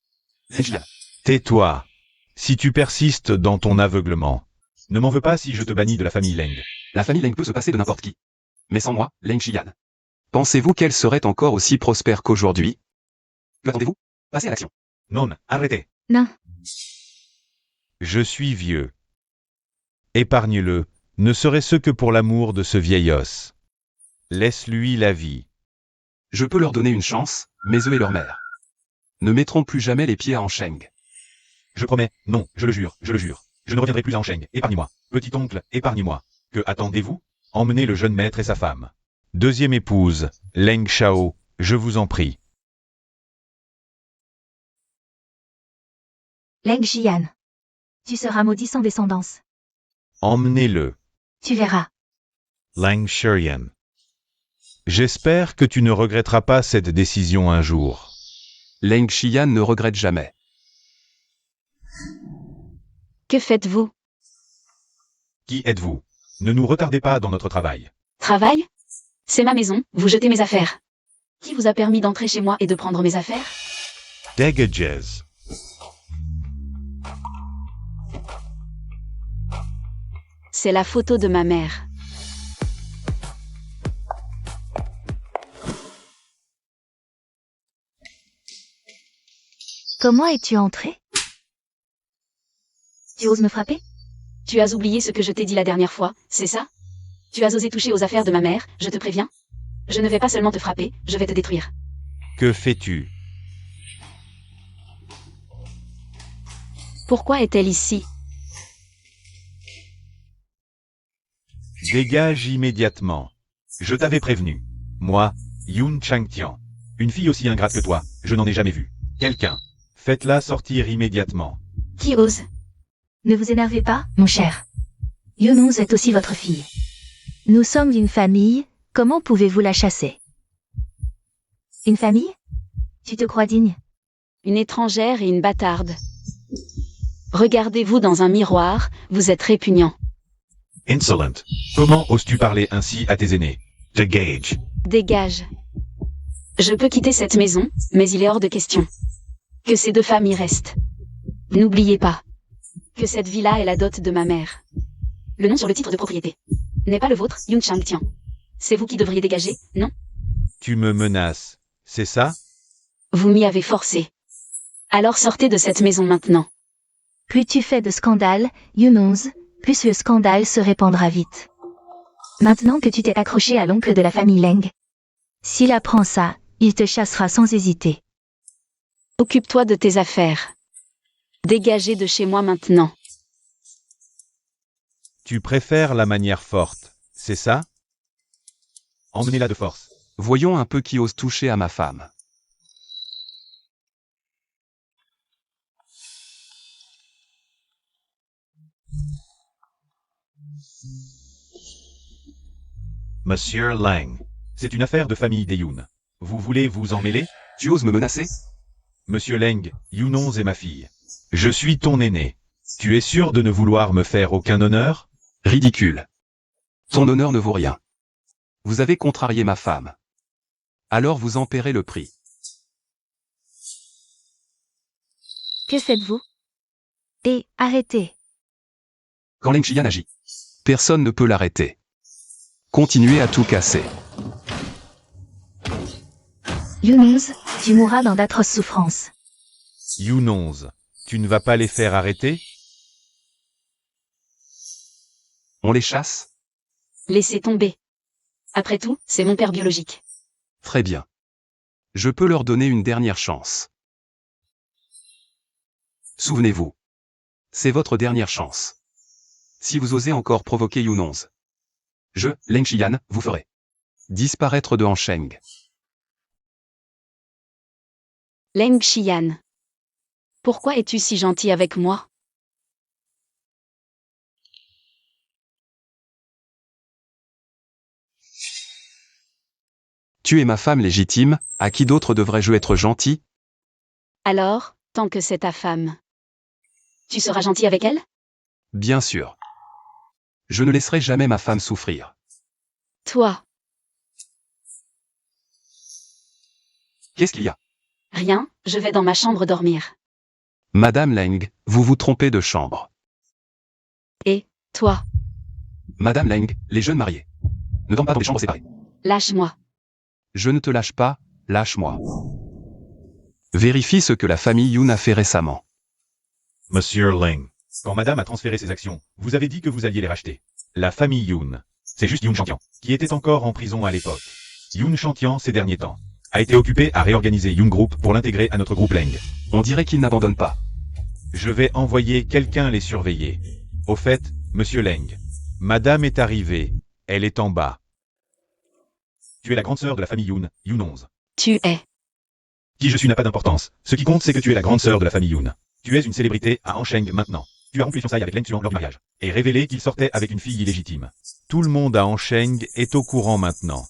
Leng Xian. Tais-toi. Si tu persistes dans ton aveuglement, ne m'en veux pas si je te bannis de la famille Leng. La famille Leng peut se passer de n'importe qui. Mais sans moi, Leng Xian. Pensez-vous qu'elle serait encore aussi prospère qu'aujourd'hui? Qu'attendez-vous? Passez à l'action. Non, arrêtez. Non. Je suis vieux. Épargne-le, ne serait-ce que pour l'amour de ce vieil os. Laisse-lui la vie. Je peux leur donner une chance, mais eux et leur mère ne mettront plus jamais les pieds à Ansheng. Je promets, non, je le jure, je le jure. Je ne reviendrai plus à Ansheng, épargne-moi. Petit oncle, épargne-moi. Que attendez-vous? Emmenez le jeune maître et sa femme. Deuxième épouse, Leng Shao, je vous en prie. Leng Xian. Tu seras maudit sans descendance. Emmenez-le. Tu verras. Leng Shiyan. J'espère que tu ne regretteras pas cette décision un jour. Leng Xian ne regrette jamais. Que faites-vous? Qui êtes-vous? Ne nous retardez pas dans notre travail. Travail? C'est ma maison, vous jetez mes affaires. Qui vous a permis d'entrer chez moi et de prendre mes affaires? Dégages. C'est la photo de ma mère. Comment es-tu entré? Tu oses me frapper? Tu as oublié ce que je t'ai dit la dernière fois, c'est ça? Tu as osé toucher aux affaires de ma mère, je te préviens. Je ne vais pas seulement te frapper, je vais te détruire. Que fais-tu? Pourquoi est-elle ici? Dégage immédiatement. Je t'avais prévenu. Moi, Yun Changtian. Une fille aussi ingrate que toi, je n'en ai jamais vu. Quelqu'un. Faites-la sortir immédiatement. Qui ose? Ne vous énervez pas, mon cher. Yunonze est aussi votre fille. Nous sommes une famille, comment pouvez-vous la chasser? Une famille? Tu te crois digne? Une étrangère et une bâtarde. Regardez-vous dans un miroir, vous êtes répugnant. Insolent. Comment oses-tu parler ainsi à tes aînés? Dégage. Dégage. Je peux quitter cette maison, mais il est hors de question que ces deux femmes y restent. N'oubliez pas que cette villa est la dot de ma mère. Le nom sur le titre de propriété n'est pas le vôtre, Yun Changtian. C'est vous qui devriez dégager, non? Tu me menaces, c'est ça? Vous m'y avez forcé. Alors sortez de cette maison maintenant. Plus tu fais de scandales, Yunons, plus le scandale se répandra vite. Maintenant que tu t'es accroché à l'oncle de la famille Leng, s'il apprend ça, il te chassera sans hésiter. Occupe-toi de tes affaires. Dégagez de chez moi maintenant. Tu préfères la manière forte, c'est ça? Emmenez-la de force. Voyons un peu qui ose toucher à ma femme. Monsieur Lang. C'est une affaire de famille des Yoon. Vous voulez vous en mêler? Tu oses me menacer? Monsieur Leng, Yunons est ma fille. Je suis ton aîné. Tu es sûr de ne vouloir me faire aucun honneur? Ridicule. Ton honneur ne vaut rien. Vous avez contrarié ma femme. Alors vous en paierez le prix. Que faites-vous? Et arrêtez. Quand Leng Qian agit, personne ne peut l'arrêter. Continuez à tout casser. Yunons, tu mourras dans d'atroces souffrances. Yunons, tu ne vas pas les faire arrêter? On les chasse? Laissez tomber. Après tout, c'est mon père biologique. Très bien. Je peux leur donner une dernière chance. Souvenez-vous. C'est votre dernière chance. Si vous osez encore provoquer Yunons, je, Leng Qian, vous ferai disparaître de Hansheng. Leng Qian. Pourquoi es-tu si gentil avec moi? Tu es ma femme légitime, à qui d'autre devrais-je être gentil? Alors, tant que c'est ta femme. Tu seras gentil avec elle? Bien sûr. Je ne laisserai jamais ma femme souffrir. Toi. Qu'est-ce qu'il y a? Rien, je vais dans ma chambre dormir. Madame Leng, vous vous trompez de chambre. Et, toi, Madame Leng, les jeunes mariés ne dorment pas dans des chambres séparées. lâche-moi. Je ne te lâche pas, lâche-moi. Vérifie ce que la famille Yoon a fait récemment. Monsieur Leng, quand madame a transféré ses actions, vous avez dit que vous alliez les racheter. La famille Yoon, c'est juste Yoon Chantian, qui était encore en prison à l'époque. Yoon Chantian, ces derniers temps, a été occupé à réorganiser Yoon Group pour l'intégrer à notre groupe Leng. On dirait qu'ils n'abandonnent pas. Je vais envoyer quelqu'un les surveiller. Au fait, monsieur Leng, madame est arrivée, elle est en bas. Tu es la grande sœur de la famille Yoon, Yunons. Tu es. Qui je suis n'a pas d'importance. Ce qui compte, c'est que tu es la grande sœur de la famille Yoon. Tu es une célébrité à Hansheng maintenant. Tu as rompu les fiançailles avec Leng Qian lors du mariage, et révélé qu'il sortait avec une fille illégitime. Tout le monde à Hansheng est au courant maintenant.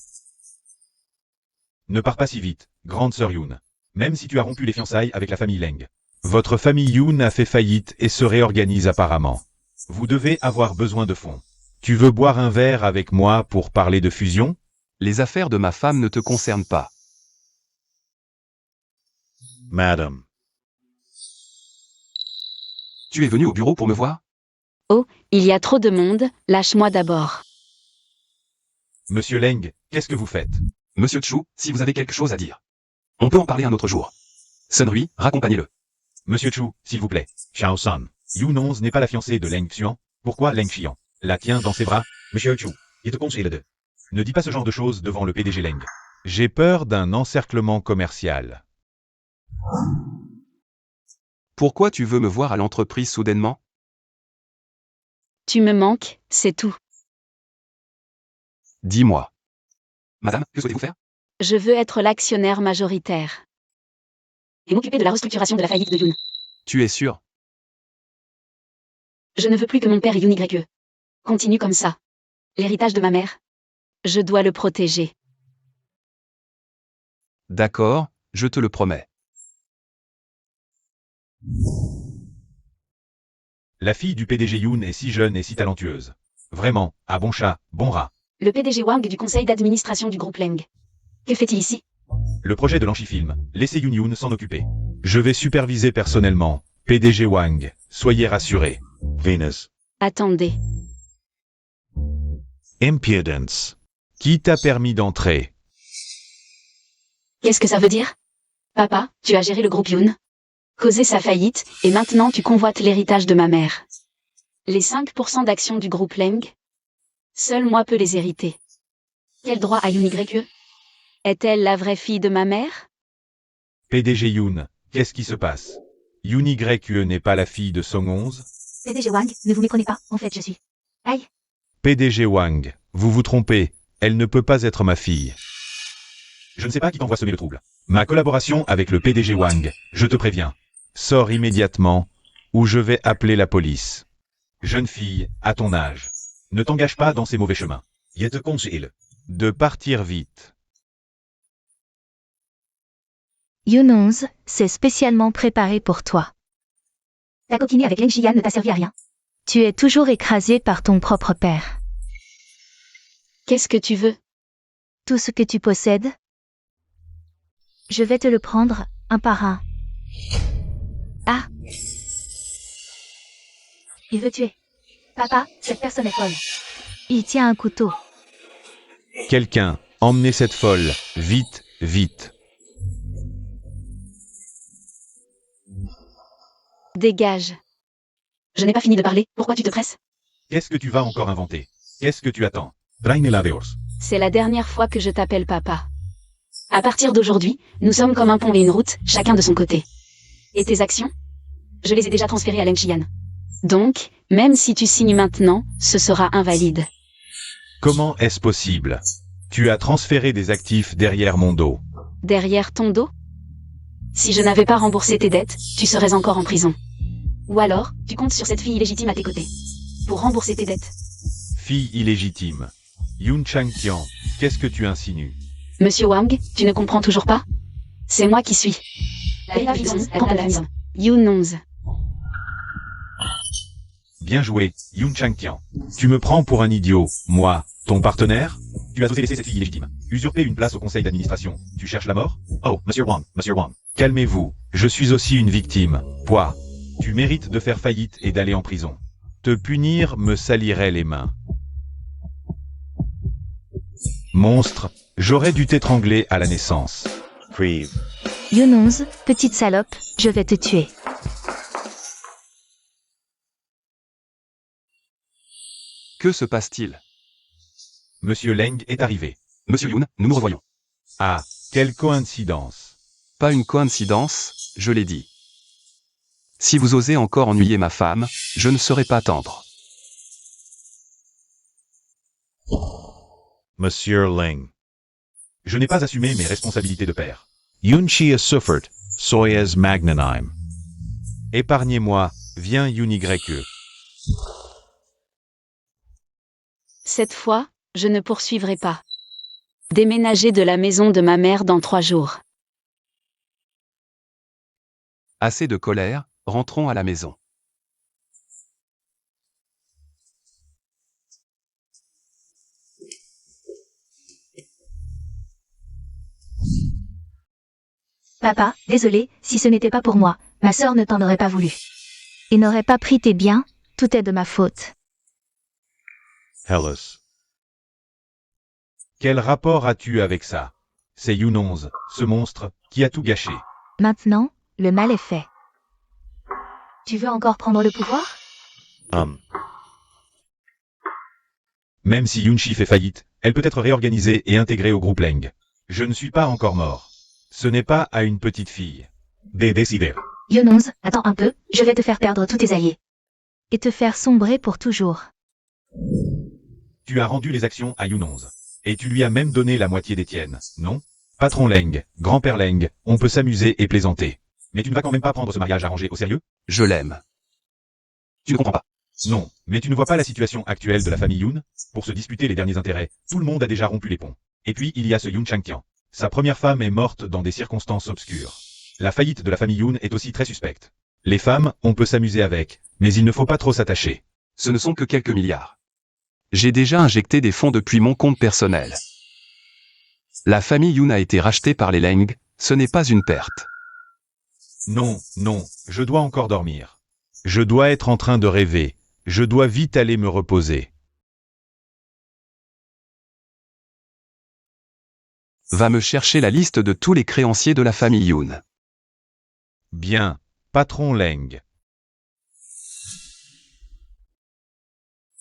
Ne pars pas si vite, grande sœur Yoon. Même si tu as rompu les fiançailles avec la famille Leng. Votre famille Yoon a fait faillite et se réorganise apparemment. Vous devez avoir besoin de fonds. Tu veux boire un verre avec moi pour parler de fusion? Les affaires de ma femme ne te concernent pas. Madam. Tu es venu au bureau pour me voir? Il y a trop de monde, lâche-moi d'abord. Monsieur Leng, qu'est-ce que vous faites? Monsieur Chu, si vous avez quelque chose à dire, on peut en parler un autre jour. Sun Rui, raccompagnez-le. Monsieur Chu, s'il vous plaît. Xiao San. Yunons n'est pas la fiancée de Leng Qian. Pourquoi Leng Qian la tient dans ses bras? Monsieur Chu, il te conseille de. Ne dis pas ce genre de choses devant le PDG Leng. J'ai peur d'un encerclement commercial. Pourquoi tu veux me voir à l'entreprise soudainement? Tu me manques, c'est tout. Dis-moi. Madame, que souhaitez-vous faire? Je veux être l'actionnaire majoritaire. Et m'occuper de la restructuration de la faillite de Yoon. Tu es sûr? Je ne veux plus que mon père Yoon YE continue comme ça. L'héritage de ma mère. Je dois le protéger. D'accord, je te le promets. La fille du PDG Yoon est si jeune et si talentueuse. Vraiment, à bon chat, bon rat. Le PDG Wang du conseil d'administration du groupe Leng. Que fait-il ici? Le projet de l'Anchifilm, laissez Yoon Yoon s'en occuper. Je vais superviser personnellement. PDG Wang, soyez rassurés. Venus. Attendez. Impudence. Qui t'a permis d'entrer? Qu'est-ce que ça veut dire? Papa, tu as géré le groupe Yoon? causé sa faillite, et maintenant tu convoites l'héritage de ma mère. Les 5% d'actions du groupe Leng? Seul moi peux les hériter. Quel droit a Yoon YE? Est-elle la vraie fille de ma mère? PDG Yoon, qu'est-ce qui se passe? Yoon YE n'est pas la fille de Song 11? PDG Wang, ne vous méprenez pas, en fait je suis. Aïe. PDG Wang, vous vous trompez, elle ne peut pas être ma fille. Je ne sais pas qui t'envoie semer le trouble. Ma collaboration avec le PDG Wang, je te préviens. Sors immédiatement, ou je vais appeler la police. Jeune fille, à ton âge, ne t'engage pas dans ces mauvais chemins. Je te conseille De partir vite. Yoon 11, c'est spécialement préparé pour toi. Ta coquinée avec Leng Jian ne t'a servi à rien. Tu es toujours écrasé par ton propre père. Qu'est-ce que tu veux? Tout ce que tu possèdes? Je vais te le prendre, un par un. Ah! Il veut tuer. Papa, cette personne est folle. Il tient un couteau. Quelqu'un, emmenez cette folle, vite, vite. Dégage. Je n'ai pas fini de parler, pourquoi tu te presses? Qu'est-ce que tu vas encore inventer? Qu'est-ce que tu attends? C'est la dernière fois que je t'appelle papa. À partir d'aujourd'hui, nous sommes comme un pont et une route, chacun de son côté. Et tes actions? Je les ai déjà transférées à Leng Qian. Donc, même si tu signes maintenant, ce sera invalide. Comment est-ce possible? Tu as transféré des actifs derrière mon dos. Derrière ton dos? Si je n'avais pas remboursé tes dettes, tu serais encore en prison. Ou alors, tu comptes sur cette fille illégitime à tes côtés. Pour rembourser tes dettes. Fille illégitime. Yoon Chang-tian, qu'est-ce que tu insinues? Monsieur Wang, tu ne comprends toujours pas? C'est moi qui suis. La vie à la maison. Yoon 11. Bien joué, Yoon Chang-tian. Tu me prends pour un idiot, moi, ton partenaire? Tu as osé laisser cette fille illégitime usurper une place au conseil d'administration. Tu cherches la mort? Oh, Monsieur Wang. Calmez-vous, je suis aussi une victime. Quoi? Tu mérites de faire faillite et d'aller en prison. Te punir me salirait les mains. Monstre, j'aurais dû t'étrangler à la naissance. Creve. Yoon 11, petite salope, je vais te tuer. Que se passe-t-il? Monsieur Leng est arrivé. Monsieur Yoon, nous nous revoyons. Ah, quelle coïncidence. Pas une coïncidence, je l'ai dit. Si vous osez encore ennuyer ma femme, je ne serai pas tendre. Monsieur Ling. Je n'ai pas assumé mes responsabilités de père. Yunchi a suffert, soyez magnanime. Épargnez-moi, viens Yoon YE. Cette fois, je ne poursuivrai pas. Déménager de la maison de ma mère dans 3 jours. Assez de colère, rentrons à la maison. Papa, désolé, si ce n'était pas pour moi, ma sœur ne t'en aurait pas voulu. Et n'aurait pas pris tes biens, tout est de ma faute. Hellas. Quel rapport as-tu avec ça? C'est Yoon 11, ce monstre, qui a tout gâché. Maintenant, le mal est fait. Tu veux encore prendre le pouvoir? Même si Yoonchi fait faillite, elle peut être réorganisée et intégrée au groupe Leng. Je ne suis pas encore mort. Ce n'est pas à une petite fille. Décider. Yoon 11, attends un peu, je vais te faire perdre tous tes alliés. Et te faire sombrer pour toujours. Tu as rendu les actions à Yoon 11. Et tu lui as même donné la moitié des tiennes, non? Patron Leng, grand-père Leng, on peut s'amuser et plaisanter. Mais tu ne vas quand même pas prendre ce mariage arrangé au sérieux? Je l'aime. Tu ne comprends pas. Non, mais tu ne vois pas la situation actuelle de la famille Yoon? Pour se disputer les derniers intérêts, tout le monde a déjà rompu les ponts. Et puis il y a ce Yoon Chang-tian. Sa première femme est morte dans des circonstances obscures. La faillite de la famille Yoon est aussi très suspecte. Les femmes, on peut s'amuser avec, mais il ne faut pas trop s'attacher. Ce ne sont que quelques milliards. J'ai déjà injecté des fonds depuis mon compte personnel. La famille Yoon a été rachetée par les Leng, ce n'est pas une perte. Non, je dois encore dormir. Je dois être en train de rêver. Je dois vite aller me reposer. Va me chercher la liste de tous les créanciers de la famille Yoon. Bien, Patron Leng.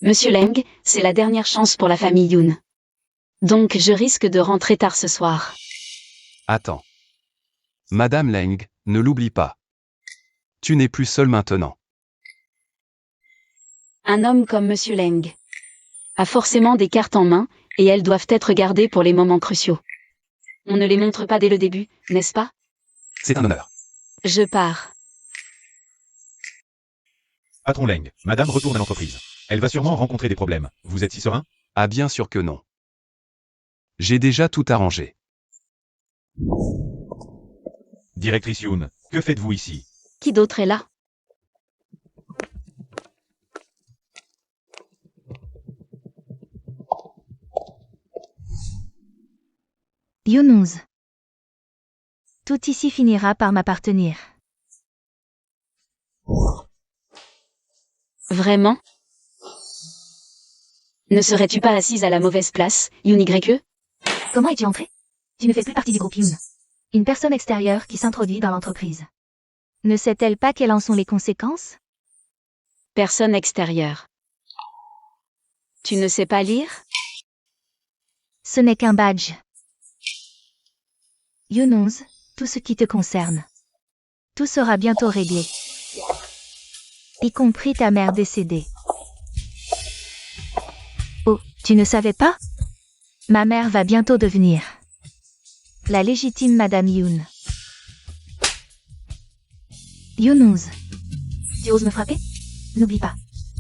Monsieur Leng, c'est la dernière chance pour la famille Yoon. Donc je risque de rentrer tard ce soir. Attends. Madame Leng, ne l'oublie pas. Tu n'es plus seul maintenant. Un homme comme Monsieur Leng a forcément des cartes en main, et elles doivent être gardées pour les moments cruciaux. On ne les montre pas dès le début, n'est-ce pas? C'est un honneur. Je pars. Patron Leng, madame retourne à l'entreprise. Elle va sûrement rencontrer des problèmes. Vous êtes si serein? Ah bien sûr que non. J'ai déjà tout arrangé. Directrice Yoon, que faites-vous ici? Qui d'autre est là? Yoon-11. Tout ici finira par m'appartenir. Vraiment? Ne serais-tu pas assise à la mauvaise place, Yoon YE? Comment es-tu entré? Tu ne fais plus partie du groupe Yoon. Une personne extérieure qui s'introduit dans l'entreprise. Ne sait-elle pas quelles en sont les conséquences? Personne extérieure. Tu ne sais pas lire? Ce n'est qu'un badge. Yoon-11, tout ce qui te concerne. Tout sera bientôt réglé. Y compris ta mère décédée. Oh, tu ne savais pas? Ma mère va bientôt devenir la légitime Madame Yoon. Yoon-11. Tu oses me frapper? N'oublie pas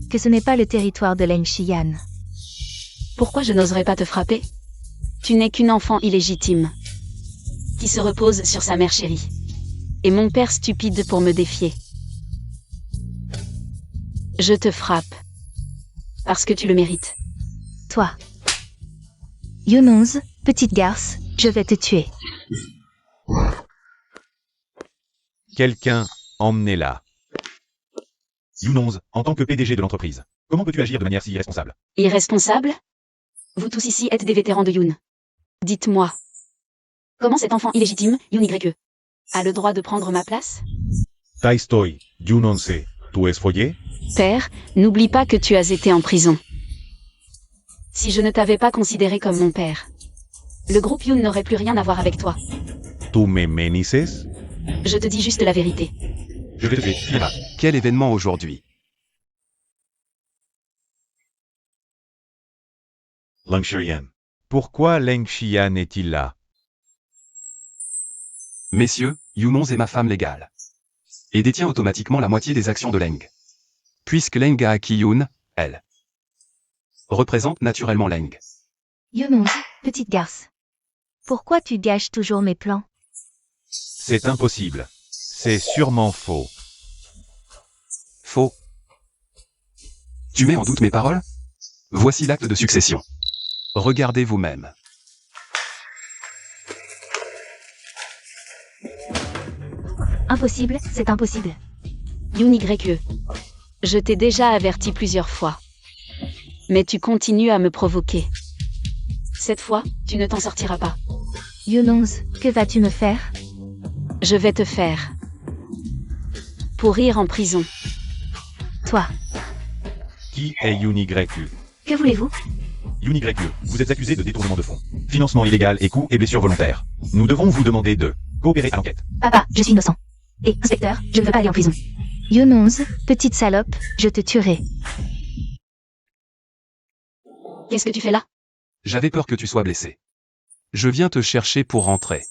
que ce n'est pas le territoire de Leng Xian. Pourquoi je n'oserais pas te frapper? Tu n'es qu'une enfant illégitime, qui se repose sur sa mère chérie. Et mon père stupide pour me défier. Je te frappe. Parce que tu le mérites. Toi. Yoon-11, petite garce, je vais te tuer. Quelqu'un, emmenez-la. Yoon-11, en tant que PDG de l'entreprise, comment peux-tu agir de manière si irresponsable? Irresponsable? Vous tous ici êtes des vétérans de Yoon. Dites-moi. Comment cet enfant illégitime, Yoon YE, a le droit de prendre ma place? Taistoi, Yoon-11, tu es foyer? Père, n'oublie pas que tu as été en prison. Si je ne t'avais pas considéré comme mon père, le groupe Yoon n'aurait plus rien à voir avec toi. Tu me menices? Je te dis juste la vérité. Je vais te tuer, Fiera. Quel événement aujourd'hui? Leng Xian. Pourquoi Leng Xian est-il là? Messieurs, Yoon-11 est ma femme légale. Et détient automatiquement la moitié des actions de Leng. Puisque Leng a acquis Yoon, elle représente naturellement Leng. Yoon-11, petite garce. Pourquoi tu gâches toujours mes plans? C'est impossible. C'est sûrement faux. Faux. Tu mets en doute mes paroles? Voici l'acte de succession. Regardez vous-même. Impossible, c'est impossible. Yoon YE. Je t'ai déjà averti plusieurs fois. Mais tu continues à me provoquer. Cette fois, tu ne t'en sortiras pas. Yoon-11, que vas-tu me faire? Je vais te faire pourrir en prison. Toi. Qui est Yoon YE? Que voulez-vous? Yoon YE, vous êtes accusé de détournement de fonds, financement illégal et coups et blessures volontaires. Nous devons vous demander de coopérer à l'enquête. Papa, je suis innocent. Et, inspecteur, je ne veux pas aller en prison. Yoon-11, petite salope, je te tuerai. Qu'est-ce que tu fais là? J'avais peur que tu sois blessé. Je viens te chercher pour rentrer.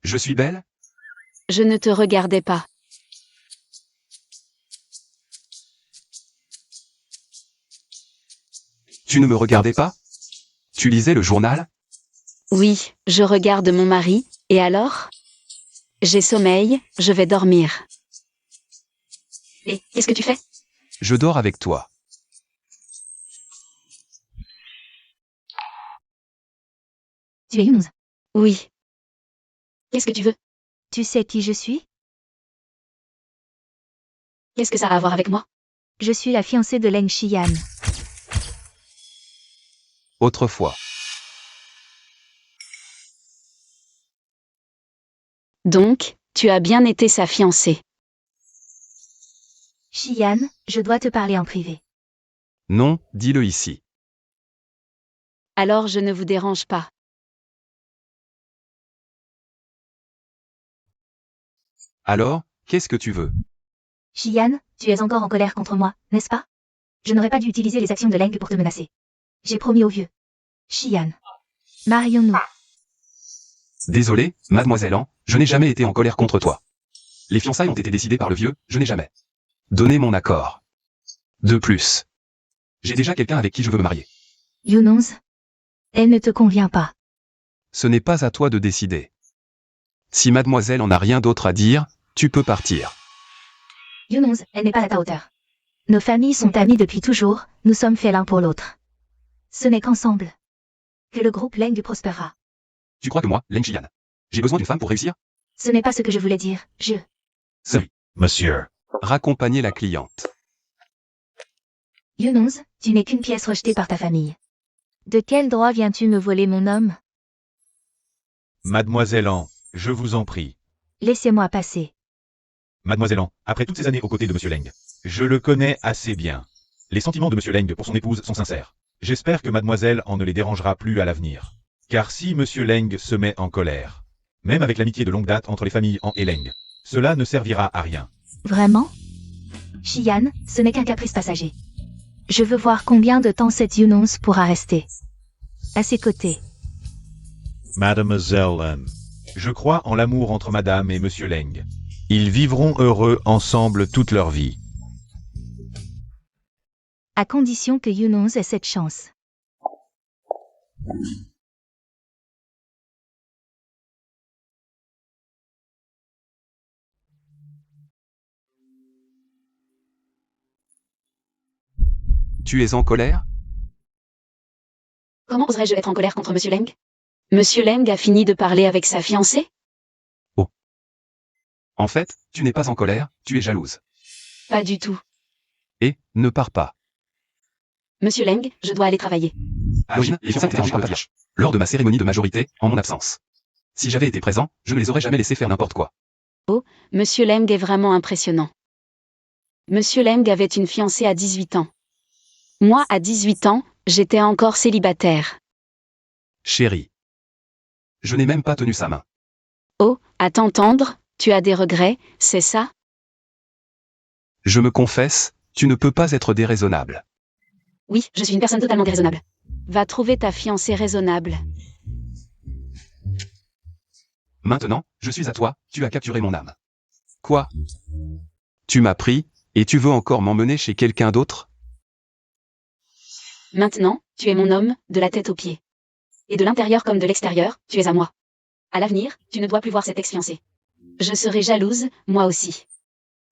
Je suis belle? Je ne te regardais pas. Tu ne me regardais pas? Tu lisais le journal? Oui, je regarde mon mari, et alors? J'ai sommeil, je vais dormir. Et qu'est-ce que tu fais? Je dors avec toi. Tu es Yoon-11. Oui. Qu'est-ce que tu veux? Tu sais qui je suis? Qu'est-ce que ça a à voir avec moi? Je suis la fiancée de Leng Xian. Autrefois. Donc, tu as bien été sa fiancée. Xian, je dois te parler en privé. Non, dis-le ici. Alors je ne vous dérange pas. Alors, qu'est-ce que tu veux? Xian, tu es encore en colère contre moi, n'est-ce pas? Je n'aurais pas dû utiliser les actions de Leng pour te menacer. J'ai promis au vieux. Xian. Marions-nous. Désolé, mademoiselle An, je n'ai jamais été en colère contre toi. Les fiançailles ont été décidées par le vieux, je n'ai jamais donné mon accord. De plus, j'ai déjà quelqu'un avec qui je veux me marier. Yunons. Elle ne te convient pas. Ce n'est pas à toi de décider. Si mademoiselle en a rien d'autre à dire, tu peux partir. Yunons, elle n'est pas à ta hauteur. Nos familles sont amies depuis toujours, nous sommes faits l'un pour l'autre. Ce n'est qu'ensemble que le groupe Leng prospérera. Tu crois que moi, Leng Xian, j'ai besoin d'une femme pour réussir? Ce n'est pas ce que je voulais dire, Monsieur. Raccompagner la cliente. Yunons, tu n'es qu'une pièce rejetée par ta famille. De quel droit viens-tu me voler mon homme? Mademoiselle An, je vous en prie. Laissez-moi passer. Mademoiselle An, après toutes ces années aux côtés de Monsieur Leng, je le connais assez bien. Les sentiments de Monsieur Leng pour son épouse sont sincères. J'espère que Mademoiselle en ne les dérangera plus à l'avenir. Car si Monsieur Leng se met en colère, même avec l'amitié de longue date entre les familles An et Leng, cela ne servira à rien. Vraiment? Xian, ce n'est qu'un caprice passager. Je veux voir combien de temps cette Yunons pourra rester à ses côtés. Mademoiselle N. Je crois en l'amour entre Madame et Monsieur Leng. Ils vivront heureux ensemble toute leur vie. À condition que Yunons ait cette chance. Tu es en colère? Comment oserais-je être en colère contre Monsieur Leng? Monsieur Leng a fini de parler avec sa fiancée? En fait, tu n'es pas en colère, tu es jalouse. Pas du tout. Et, ne pars pas. Monsieur Leng, je dois aller travailler. Halloween, les fiançailles étaient arrangées par le patriarche. Lors de ma cérémonie de majorité, en mon absence. Si j'avais été présent, je ne les aurais jamais laissés faire n'importe quoi. Monsieur Leng est vraiment impressionnant. Monsieur Leng avait une fiancée à 18 ans. Moi, à 18 ans, j'étais encore célibataire. Chérie. Je n'ai même pas tenu sa main. Oh, à t'entendre, tu as des regrets, c'est ça? Je me confesse, tu ne peux pas être déraisonnable. Oui, je suis une personne totalement déraisonnable. Va trouver ta fiancée raisonnable. Maintenant, je suis à toi, tu as capturé mon âme. Quoi? Tu m'as pris, et tu veux encore m'emmener chez quelqu'un d'autre? Maintenant, tu es mon homme, de la tête aux pieds. Et de l'intérieur comme de l'extérieur, tu es à moi. À l'avenir, tu ne dois plus voir cette ex-fiancée. Je serai jalouse, moi aussi.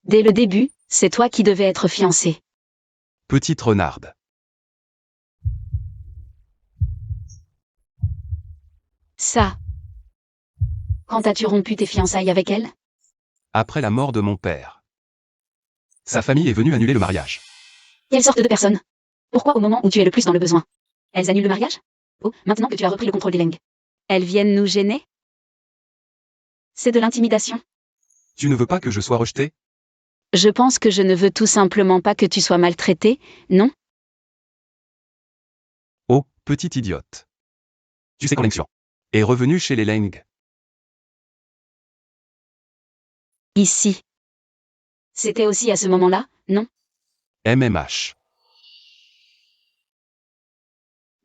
Dès le début, c'est toi qui devais être fiancée. Petite renarde. Ça. Quand as-tu rompu tes fiançailles avec elle? Après la mort de mon père. Sa famille est venue annuler le mariage. Quelle sorte de personne? Pourquoi au moment où tu es le plus dans le besoin? Elles annulent le mariage? Oh, maintenant que tu as repris le contrôle des Leng. Elles viennent nous gêner? C'est de l'intimidation. Tu ne veux pas que je sois rejeté? Je pense que je ne veux tout simplement pas que tu sois maltraité, non? Oh, petite idiote. Tu sais quand Leng Xian est revenu chez les Leng. Ici. C'était aussi à ce moment-là, non? MMH.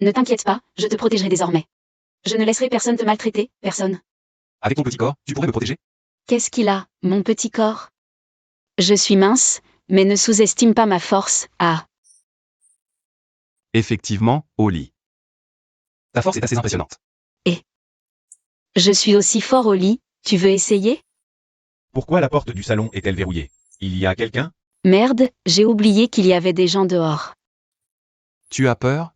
Ne t'inquiète pas, je te protégerai désormais. Je ne laisserai personne te maltraiter, personne. Avec ton petit corps, tu pourrais me protéger? Qu'est-ce qu'il a, mon petit corps? Je suis mince, mais ne sous-estime pas ma force, ah. Effectivement, au lit. Ta force est assez impressionnante. Je suis aussi fort au lit, tu veux essayer? Pourquoi la porte du salon est-elle verrouillée? Il y a quelqu'un? Merde, j'ai oublié qu'il y avait des gens dehors. Tu as peur?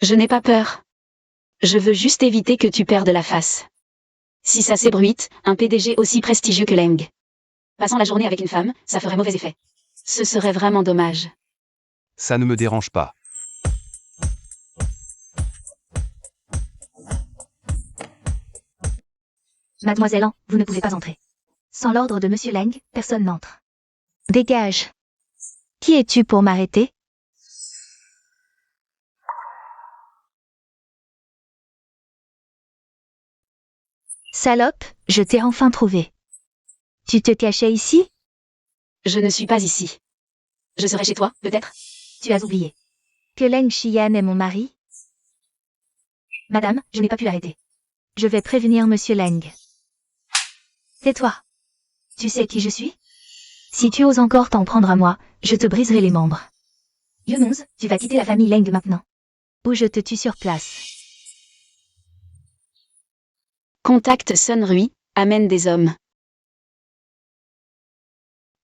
Je n'ai pas peur. Je veux juste éviter que tu perdes la face. Si ça s'ébruite, un PDG aussi prestigieux que Leng. Passant la journée avec une femme, ça ferait mauvais effet. Ce serait vraiment dommage. Ça ne me dérange pas. Mademoiselle An, vous ne pouvez pas entrer. Sans l'ordre de Monsieur Leng, personne n'entre. Dégage. Qui es-tu pour m'arrêter? Salope, je t'ai enfin trouvé. Tu te cachais ici? Je ne suis pas ici. Je serai chez toi, peut-être? Tu as oublié. Que Leng Xian est mon mari? Madame, je n'ai pas pu l'arrêter. Je vais prévenir Monsieur Leng. Tais-toi. Tu sais qui je suis? Si tu oses encore t'en prendre à moi, je te briserai les membres. Yunonz, tu vas quitter la famille Leng maintenant. Ou je te tue sur place. Contacte Sun Rui, amène des hommes.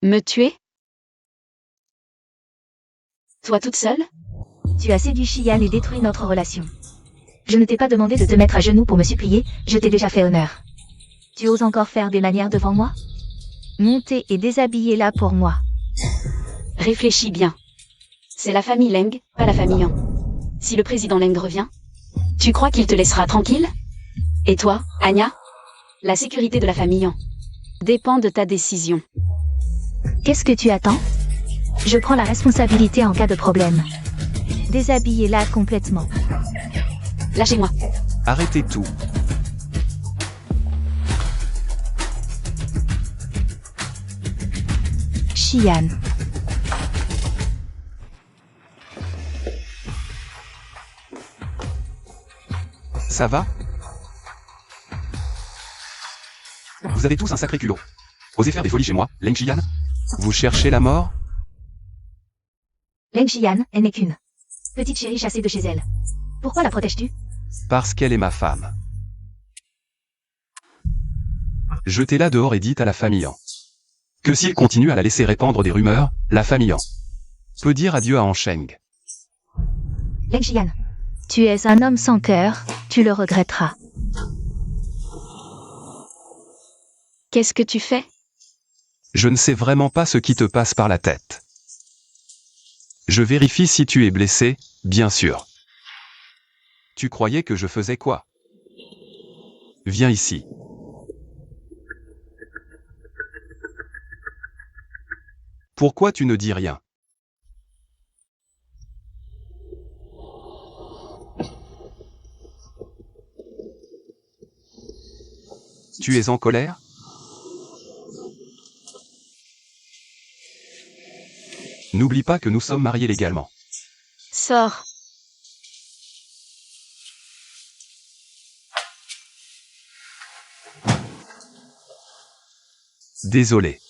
Me tuer? Toi toute seule? Tu as séduit Xian et détruit notre relation. Je ne t'ai pas demandé de te mettre à genoux pour me supplier, je t'ai déjà fait honneur. Tu oses encore faire des manières devant moi? Montez et déshabillez-la pour moi. Réfléchis bien. C'est la famille Leng, pas la famille Yan. Si le président Leng revient, tu crois qu'il te laissera tranquille? Et toi, Anya? La sécurité de la famille Yan dépend de ta décision. Qu'est-ce que tu attends? Je prends la responsabilité en cas de problème. Déshabillez-la complètement. Lâchez-moi. Arrêtez tout. Xian. Ça va? Vous avez tous un sacré culot. Osez faire des folies chez moi, Leng Xian? Vous cherchez la mort? Leng Xian, elle n'est qu'une petite chérie chassée de chez elle. Pourquoi la protèges-tu? Parce qu'elle est ma femme. Jetez-la dehors et dites à la famille Yan que s'il continue à la laisser répandre des rumeurs, la famille Yan peut dire adieu à Ansheng. Leng Xian, tu es un homme sans cœur, tu le regretteras. Qu'est-ce que tu fais? Je ne sais vraiment pas ce qui te passe par la tête. Je vérifie si tu es blessé, bien sûr. Tu croyais que je faisais quoi? Viens ici. Pourquoi tu ne dis rien? Tu es en colère? N'oublie pas que nous sommes mariés légalement. Sors. Désolé.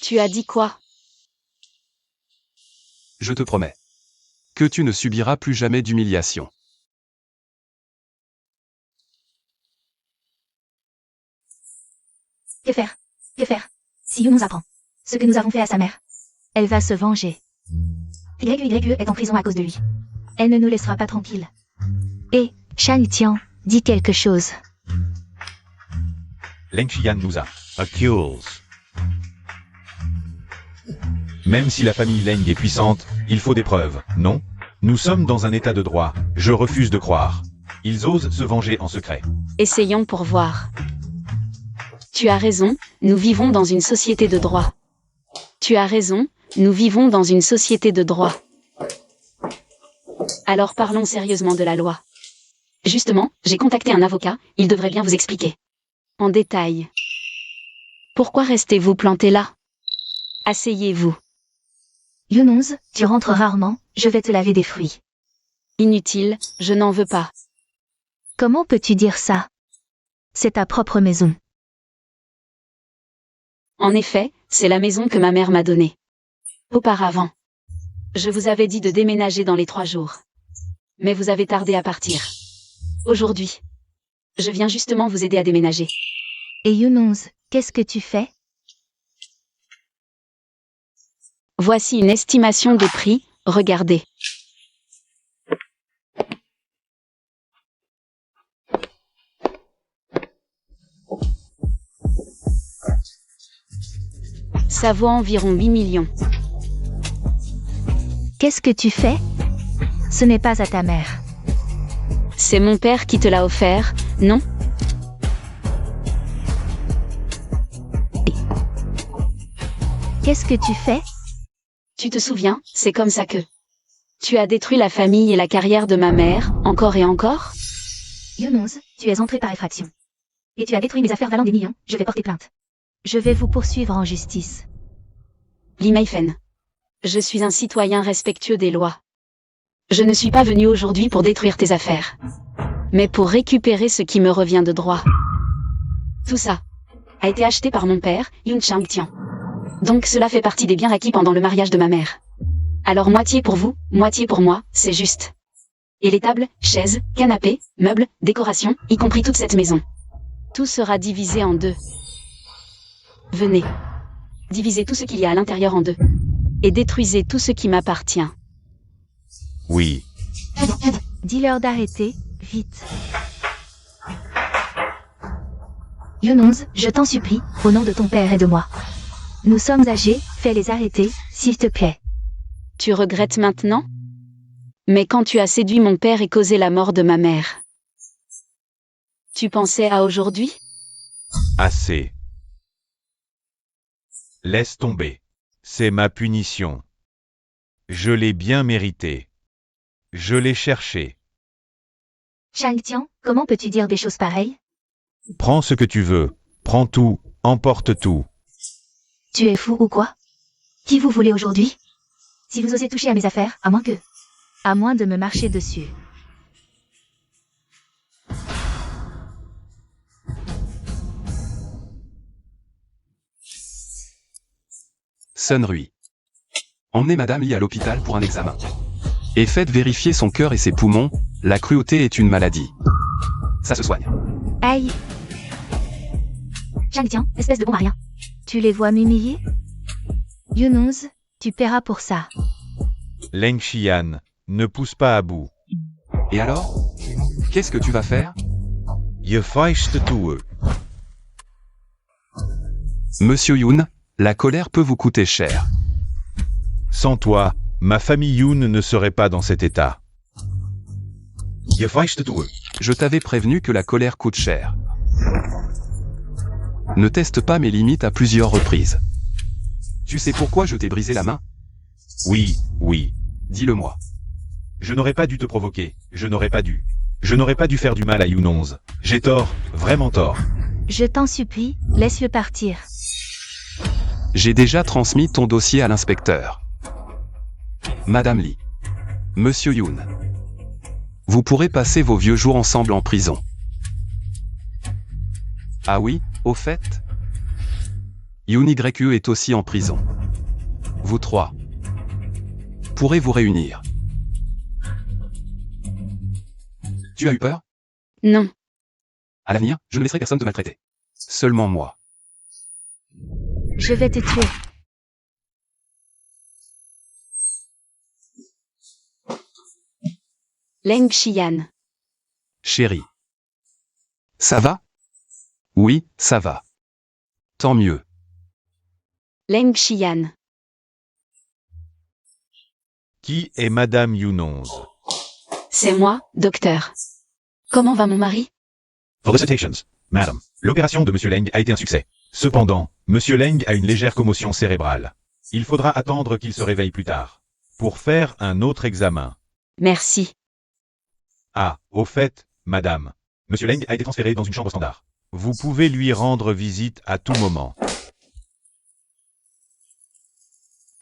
Tu as dit quoi? Je te promets que tu ne subiras plus jamais d'humiliation. Que faire? Que faire? Si Yu nous apprend ce que nous avons fait à sa mère, elle va se venger. YYE est en prison à cause de lui. Elle ne nous laissera pas tranquilles. Et, Shan Tian, dis quelque chose. Leng Xian nous a. Accuse. Même si la famille Leng est puissante, il faut des preuves, non? Nous sommes dans un état de droit, je refuse de croire. Ils osent se venger en secret. Essayons pour voir. Tu as raison, nous vivons dans une société de droit. Tu as raison, nous vivons dans une société de droit. Alors parlons sérieusement de la loi. Justement, j'ai contacté un avocat, il devrait bien vous expliquer. En détail. Pourquoi restez-vous planté là? Asseyez-vous. Yunonz, tu rentres rarement, je vais te laver des fruits. Inutile, je n'en veux pas. Comment peux-tu dire ça? C'est ta propre maison. En effet, c'est la maison que ma mère m'a donnée. Auparavant. Je vous avais dit de déménager dans les 3 jours. Mais vous avez tardé à partir. Aujourd'hui. Je viens justement vous aider à déménager. Et Yunonz, qu'est-ce que tu fais? Voici une estimation de prix, regardez. Ça vaut environ 8 millions. Qu'est-ce que tu fais? Ce n'est pas à ta mère. C'est mon père qui te l'a offert, Non? Qu'est-ce que tu fais? Tu te souviens, c'est comme ça que... Tu as détruit la famille et la carrière de ma mère, encore et encore? Younons, tu es entré par effraction. Et tu as détruit mes affaires valant des millions, je vais porter plainte. Je vais vous poursuivre en justice. Li Meifen. Je suis un citoyen respectueux des lois. Je ne suis pas venu aujourd'hui pour détruire tes affaires, mais pour récupérer ce qui me revient de droit. Tout ça a été acheté par mon père, Yun Changtian. Donc cela fait partie des biens acquis pendant le mariage de ma mère. Alors moitié pour vous, moitié pour moi, c'est juste. Et les tables, chaises, canapés, meubles, décorations, y compris toute cette maison. Tout sera divisé en deux. Venez. Divisez tout ce qu'il y a à l'intérieur en deux. Et détruisez tout ce qui m'appartient. Oui. Dis-leur d'arrêter, vite. Younons, je t'en supplie, au nom de ton père et de moi. Nous sommes âgés, fais-les arrêter, s'il te plaît. Tu regrettes maintenant? Mais quand tu as séduit mon père et causé la mort de ma mère, tu pensais à aujourd'hui? Assez. Laisse tomber. C'est ma punition. Je l'ai bien mérité. Je l'ai cherché. Changtian, comment peux-tu dire des choses pareilles? Prends ce que tu veux. Prends tout. Emporte tout. Tu es fou ou quoi? Qui vous voulez aujourd'hui? Si vous osez toucher à mes affaires, à moins de me marcher dessus. Sun Rui. Emmenez Madame Li à l'hôpital pour un examen. Et faites vérifier son cœur et ses poumons, la cruauté est une maladie. Ça se soigne. Aïe! Changtian, espèce de bon à rien. Tu les vois m'humilier? Younons, tu paieras pour ça. Leng Xian, ne pousse pas à bout. Et alors? Qu'est-ce que tu vas faire? Je feiste tout. Monsieur Youn, la colère peut vous coûter cher. Sans toi, ma famille Yoon ne serait pas dans cet état. Je feiste tout. Je t'avais prévenu que la colère coûte cher. Ne teste pas mes limites à plusieurs reprises. Tu sais pourquoi je t'ai brisé la main? Oui, oui. Dis-le-moi. Je n'aurais pas dû te provoquer. Je n'aurais pas dû. Je n'aurais pas dû faire du mal à Younons. J'ai tort, vraiment tort. Je t'en supplie, laisse-le partir. J'ai déjà transmis ton dossier à l'inspecteur. Madame Li. Monsieur Yoon. Vous pourrez passer vos vieux jours ensemble en prison. Ah oui, au fait? Yoon YE est aussi en prison. Vous trois pourrez vous réunir. Tu as eu peur? Non. À l'avenir, je ne laisserai personne te maltraiter. Seulement moi. Je vais te tuer. Leng Xian. Chérie. Ça va? Oui, ça va. Tant mieux. Leng Xian. Qui est Madame Younons? C'est moi, docteur. Comment va mon mari? Felicitations, madame. L'opération de Monsieur Leng a été un succès. Cependant, Monsieur Leng a une légère commotion cérébrale. Il faudra attendre qu'il se réveille plus tard. Pour faire un autre examen. Merci. Ah, au fait, madame. Monsieur Leng a été transféré dans une chambre standard. Vous pouvez lui rendre visite à tout moment.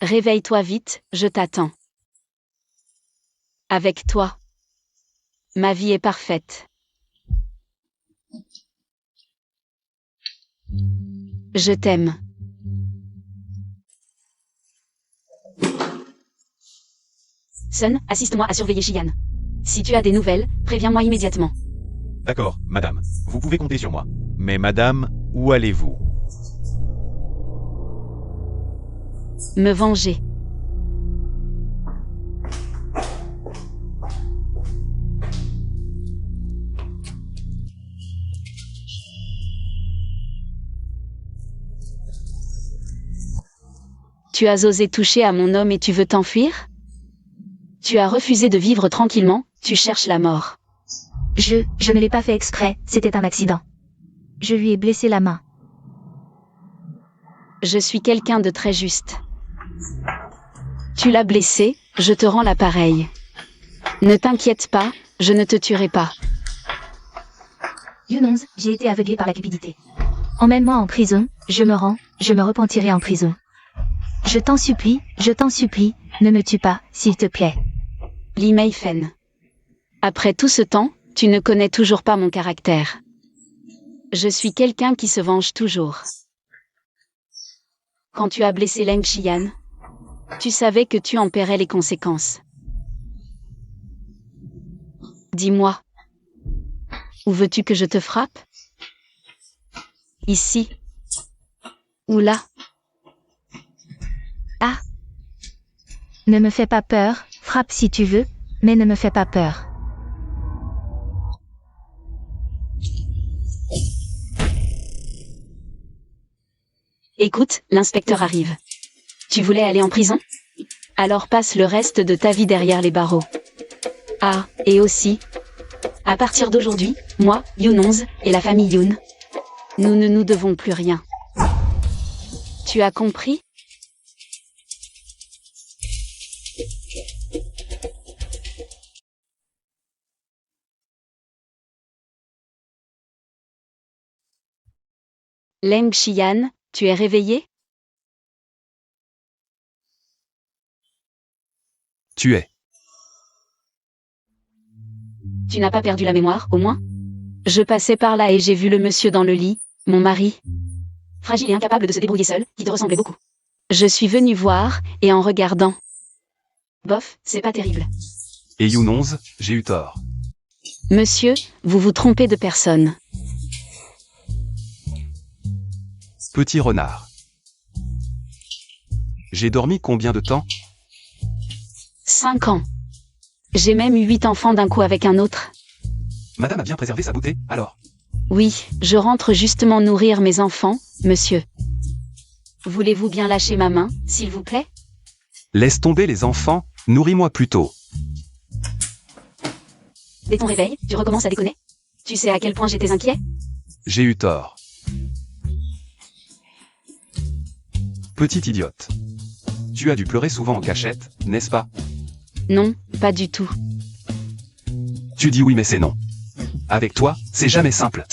Réveille-toi vite, je t'attends. Avec toi. Ma vie est parfaite. Je t'aime. Sun, assiste-moi à surveiller Xian. Si tu as des nouvelles, préviens-moi immédiatement. D'accord, madame. Vous pouvez compter sur moi. Mais madame, où allez-vous? Me venger. Tu as osé toucher à mon homme et tu veux t'enfuir? Tu as refusé de vivre tranquillement, tu cherches la mort. Je ne l'ai pas fait exprès, c'était un accident. Je lui ai blessé la main. Je suis quelqu'un de très juste. Tu l'as blessé, je te rends l'appareil. Ne t'inquiète pas, je ne te tuerai pas. Younons, j'ai été aveuglé par la cupidité. Emmène-moi en prison, je me repentirai en prison. Je t'en supplie, ne me tue pas, s'il te plaît. Li Meifen. Après tout ce temps, tu ne connais toujours pas mon caractère. Je suis quelqu'un qui se venge toujours. Quand tu as blessé Leng Xian, tu savais que tu en paierais les conséquences. Dis-moi. Où veux-tu que je te frappe? Ici. Ou là? Ah! Ne me fais pas peur, frappe si tu veux, mais ne me fais pas peur. Écoute, l'inspecteur arrive. Tu voulais aller en prison? Alors passe le reste de ta vie derrière les barreaux. Ah, et aussi, à partir d'aujourd'hui, moi, Younons, et la famille Youn, nous ne nous devons plus rien. Tu as compris? Leng Xian, tu es réveillé? Tu es. Tu n'as pas perdu la mémoire, au moins? Je passais par là et j'ai vu le monsieur dans le lit, mon mari. Fragile et incapable de se débrouiller seul, qui te ressemblait beaucoup. Je suis venu voir, et en regardant. Bof, c'est pas terrible. Et Younons, j'ai eu tort. Monsieur, vous vous trompez de personne. Petit renard. J'ai dormi combien de temps? 5 ans. J'ai même eu 8 enfants d'un coup avec un autre. Madame a bien préservé sa beauté, alors. Oui, je rentre justement nourrir mes enfants, monsieur. Voulez-vous bien lâcher ma main, s'il vous plaît? Laisse tomber les enfants, nourris-moi plutôt. Dès ton réveil, tu recommences à déconner? Tu sais à quel point j'étais inquiet? J'ai eu tort. Petite idiote. Tu as dû pleurer souvent en cachette, n'est-ce pas? Non, pas du tout. Tu dis oui mais c'est non. Avec toi, c'est jamais simple.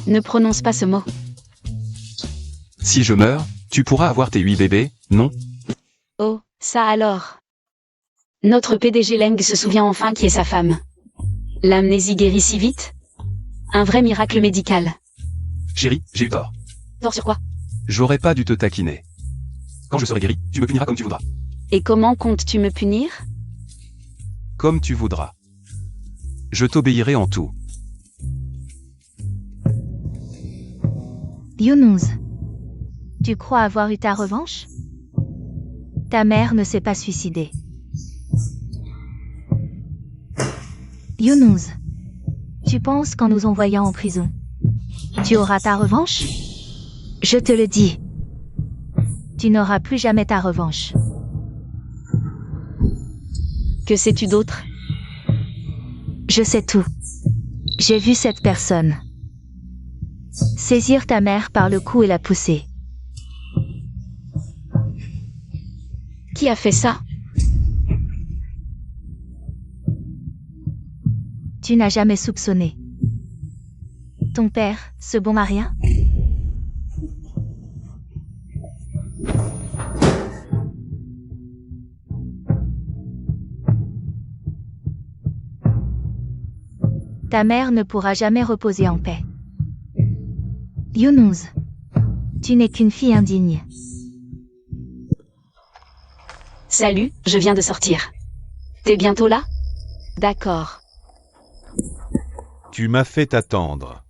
Ne prononce pas ce mot. Si je meurs, tu pourras avoir tes 8 bébés, non? Oh, ça alors. Notre PDG Leng se souvient enfin qui est sa femme. L'amnésie guérit si vite? Un vrai miracle médical. Chérie, j'ai eu tort. Tort sur quoi? J'aurais pas dû te taquiner. Quand je serai guéri, tu me puniras comme tu voudras. Et comment comptes-tu me punir? Comme tu voudras. Je t'obéirai en tout. Younons. Tu crois avoir eu ta revanche? Ta mère ne s'est pas suicidée. Younons. Tu penses qu'en nous envoyant en prison, tu auras ta revanche? Je te le dis. Tu n'auras plus jamais ta revanche. Que sais-tu d'autre? Je sais tout. J'ai vu cette personne saisir ta mère par le cou et la pousser. Qui a fait ça? Tu n'as jamais soupçonné. Ton père, ce bon Maria? Ta mère ne pourra jamais reposer en paix. Younons. Tu n'es qu'une fille indigne. Salut, je viens de sortir. T'es bientôt là? D'accord. Tu m'as fait attendre.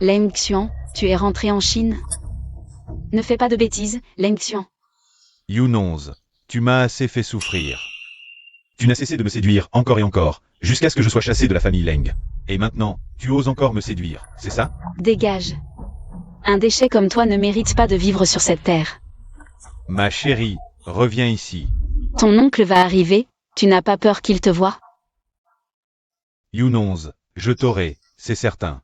Leng Xian, tu es rentré en Chine? Ne fais pas de bêtises, Leng Xian. Younons, tu m'as assez fait souffrir. Tu n'as cessé de me séduire encore et encore, jusqu'à ce que je sois chassé de la famille Leng. Et maintenant, tu oses encore me séduire, c'est ça? Dégage. Un déchet comme toi ne mérite pas de vivre sur cette terre. Ma chérie, reviens ici. Ton oncle va arriver, tu n'as pas peur qu'il te voie? Younons, Je t'aurai, c'est certain.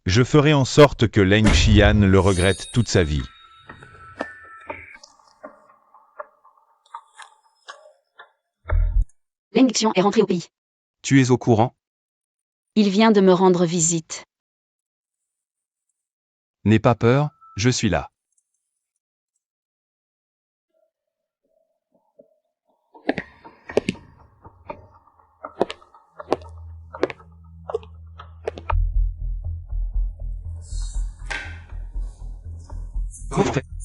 Je ferai en sorte que Leng Xian le regrette toute sa vie. Leng Xian est rentré au pays. Tu es au courant? Il vient de me rendre visite. N'aie pas peur, je suis là.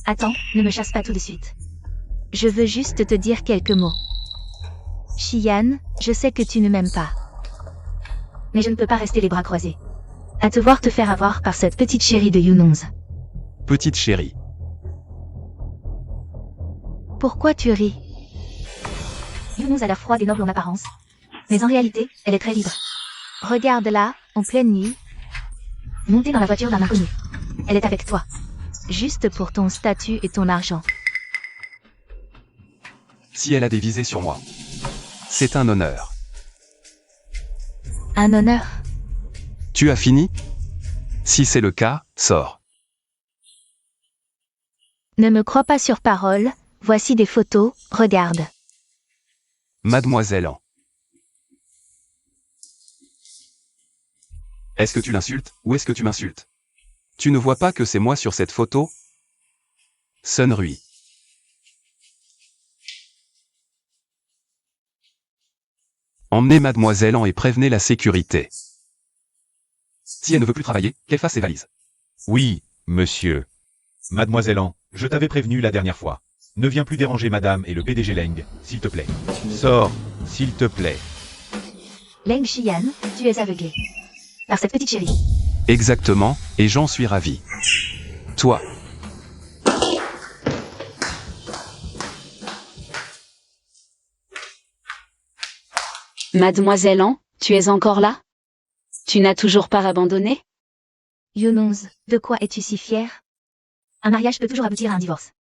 Attends, ne me chasse pas tout de suite. Je veux juste te dire quelques mots. Xian, je sais que tu ne m'aimes pas. Mais je ne peux pas rester les bras croisés. À te voir te faire avoir par cette petite chérie de Yunonz. Petite chérie. Pourquoi tu ris? Yunonz a l'air froide et noble en apparence. Mais en réalité, elle est très libre. Regarde-la, en pleine nuit. Montée dans la voiture d'un inconnu. Elle est avec toi. Juste pour ton statut et ton argent. Si elle a des visées sur moi. C'est un honneur. Un honneur. Tu as fini? Si c'est le cas, sors. Ne me crois pas sur parole, voici des photos, regarde. Mademoiselle An. Est-ce que tu l'insultes, ou est-ce que tu m'insultes? Tu ne vois pas que c'est moi sur cette photo? Sun Rui. Emmenez Mademoiselle An et prévenez la sécurité. Si elle ne veut plus travailler, qu'elle fasse ses valises. Oui, monsieur. Mademoiselle An, je t'avais prévenu la dernière fois. Ne viens plus déranger madame et le PDG Leng, s'il te plaît. Sors, s'il te plaît. Leng Xian, tu es aveuglé. Par cette petite chérie. Exactement, et j'en suis ravi. Toi. Mademoiselle An, tu es encore là? Tu n'as toujours pas abandonné? Yunonz, de quoi es-tu si fière? Un mariage peut toujours aboutir à un divorce.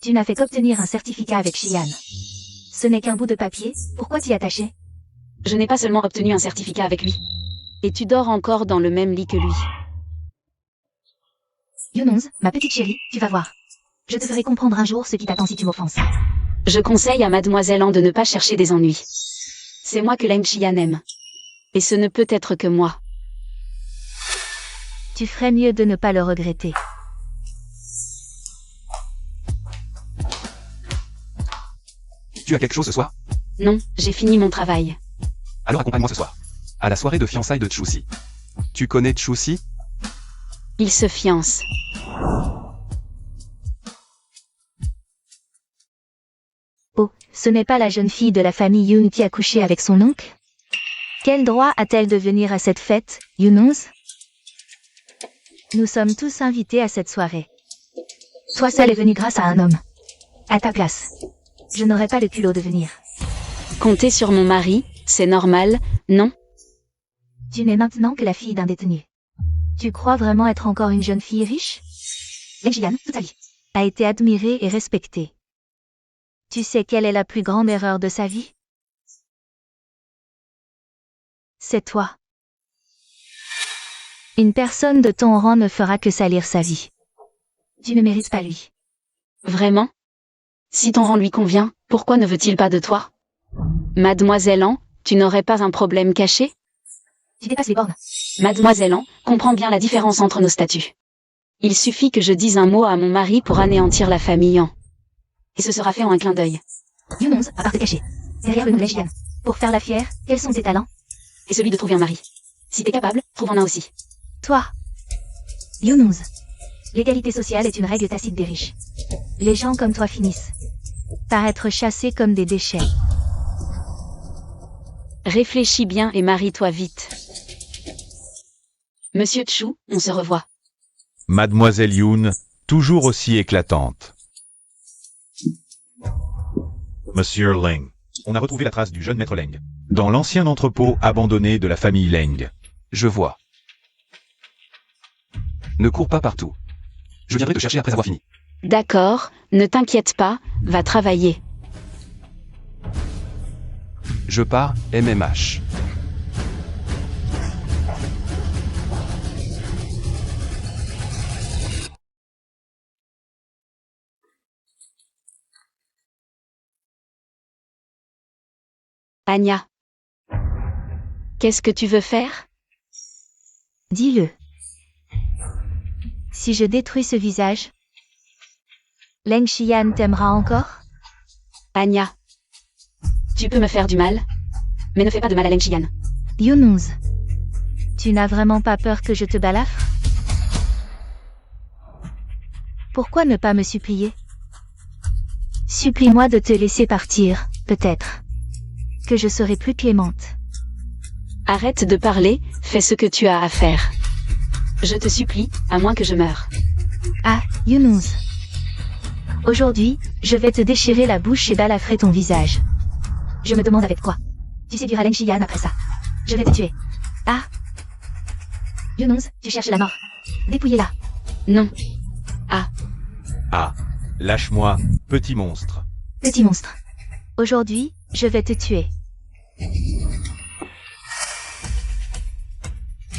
Tu n'as fait qu'obtenir un certificat avec Xian. Ce n'est qu'un bout de papier, pourquoi t'y attacher? Je n'ai pas seulement obtenu un certificat avec lui. Et tu dors encore dans le même lit que lui. Yunonz, ma petite chérie, tu vas voir. Je te ferai comprendre un jour ce qui t'attend si tu m'offenses. Je conseille à Mademoiselle An de ne pas chercher des ennuis. C'est moi que Leng Xian aime. Et ce ne peut être que moi. Tu ferais mieux de ne pas le regretter. Tu as quelque chose ce soir? Non, j'ai fini mon travail. Alors accompagne-moi ce soir. À la soirée de fiançailles de Chusi. Tu connais Chusi? Il se fiance. Oh, ce n'est pas la jeune fille de la famille Yun qui a couché avec son oncle? Quel droit a-t-elle de venir à cette fête, Yunonz? Nous sommes tous invités à cette soirée. Toi seul est venu grâce à un homme. À ta place. Je n'aurais pas le culot de venir. Compter sur mon mari, c'est normal, non? Tu n'es maintenant que la fille d'un détenu. Tu crois vraiment être encore une jeune fille riche? Leng Xian, toute sa vie, a été admirée et respectée. Tu sais quelle est la plus grande erreur de sa vie? C'est toi. Une personne de ton rang ne fera que salir sa vie. Tu ne mérites pas lui. Vraiment? Si ton rang lui convient, pourquoi ne veut-il pas de toi? Mademoiselle An, tu n'aurais pas un problème caché? Tu dépasses les bornes. Mademoiselle An, comprends bien la différence entre nos statuts. Il suffit que je dise un mot à mon mari pour anéantir la famille An. Et ce sera fait en un clin d'œil. Yunonz, à part te cacher. Derrière le nom de Leng Xian. Pour faire la fière, quels sont tes talents? Et celui de trouver un mari. Si t'es capable, trouve en un aussi. Toi. Yunonz. L'égalité sociale est une règle tacite des riches. Les gens comme toi finissent par être chassés comme des déchets. Réfléchis bien et marie-toi vite. Monsieur Chu, on se revoit. Mademoiselle Yun, toujours aussi éclatante. Monsieur Leng. On a retrouvé la trace du jeune maître Leng. Dans l'ancien entrepôt abandonné de la famille Leng. Je vois. Ne cours pas partout. Je viendrai te chercher après avoir fini. D'accord, ne t'inquiète pas, va travailler. Je pars, MMH. Anya. Qu'est-ce que tu veux faire? Dis-le. Si je détruis ce visage, Leng Xian t'aimera encore? Anya. Tu peux me faire du mal, mais ne fais pas de mal à Leng Xian. Yunuz. Tu n'as vraiment pas peur que je te balafre? Pourquoi ne pas me supplier? Supplie-moi de te laisser partir, peut-être. Que je serai plus clémente. Arrête de parler, fais ce que tu as à faire. Je te supplie, à moins que je meure. Ah, Yunuz. Aujourd'hui, je vais te déchirer la bouche et balafrer ton visage. Je me demande avec quoi. Tu séduiras Leng Xian après ça. Je vais te tuer. Ah. Yunuz, tu cherches la mort. Dépouillez-la. Non. Ah, lâche-moi, petit monstre. Petit monstre. Aujourd'hui, je vais te tuer.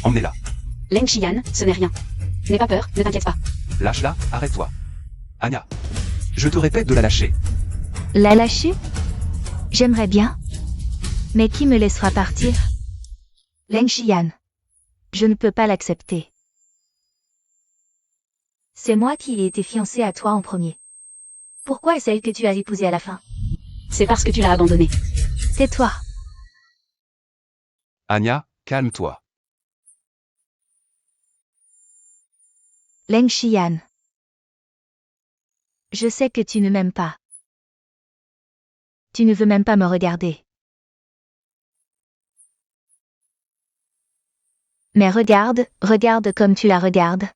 Emmenez-la. Leng Xian, ce n'est rien. N'aie pas peur, ne t'inquiète pas. Lâche-la, arrête-toi. Anya. Je te répète de la lâcher. La lâcher? J'aimerais bien. Mais qui me laissera partir? Leng Xian. Je ne peux pas l'accepter. C'est moi qui ai été fiancée à toi en premier. Pourquoi est celle que tu as épousée à la fin? C'est parce que tu l'as abandonnée. Tais-toi. Anya, calme-toi. Leng Xian. Je sais que tu ne m'aimes pas. Tu ne veux même pas me regarder. Mais regarde, regarde comme tu la regardes.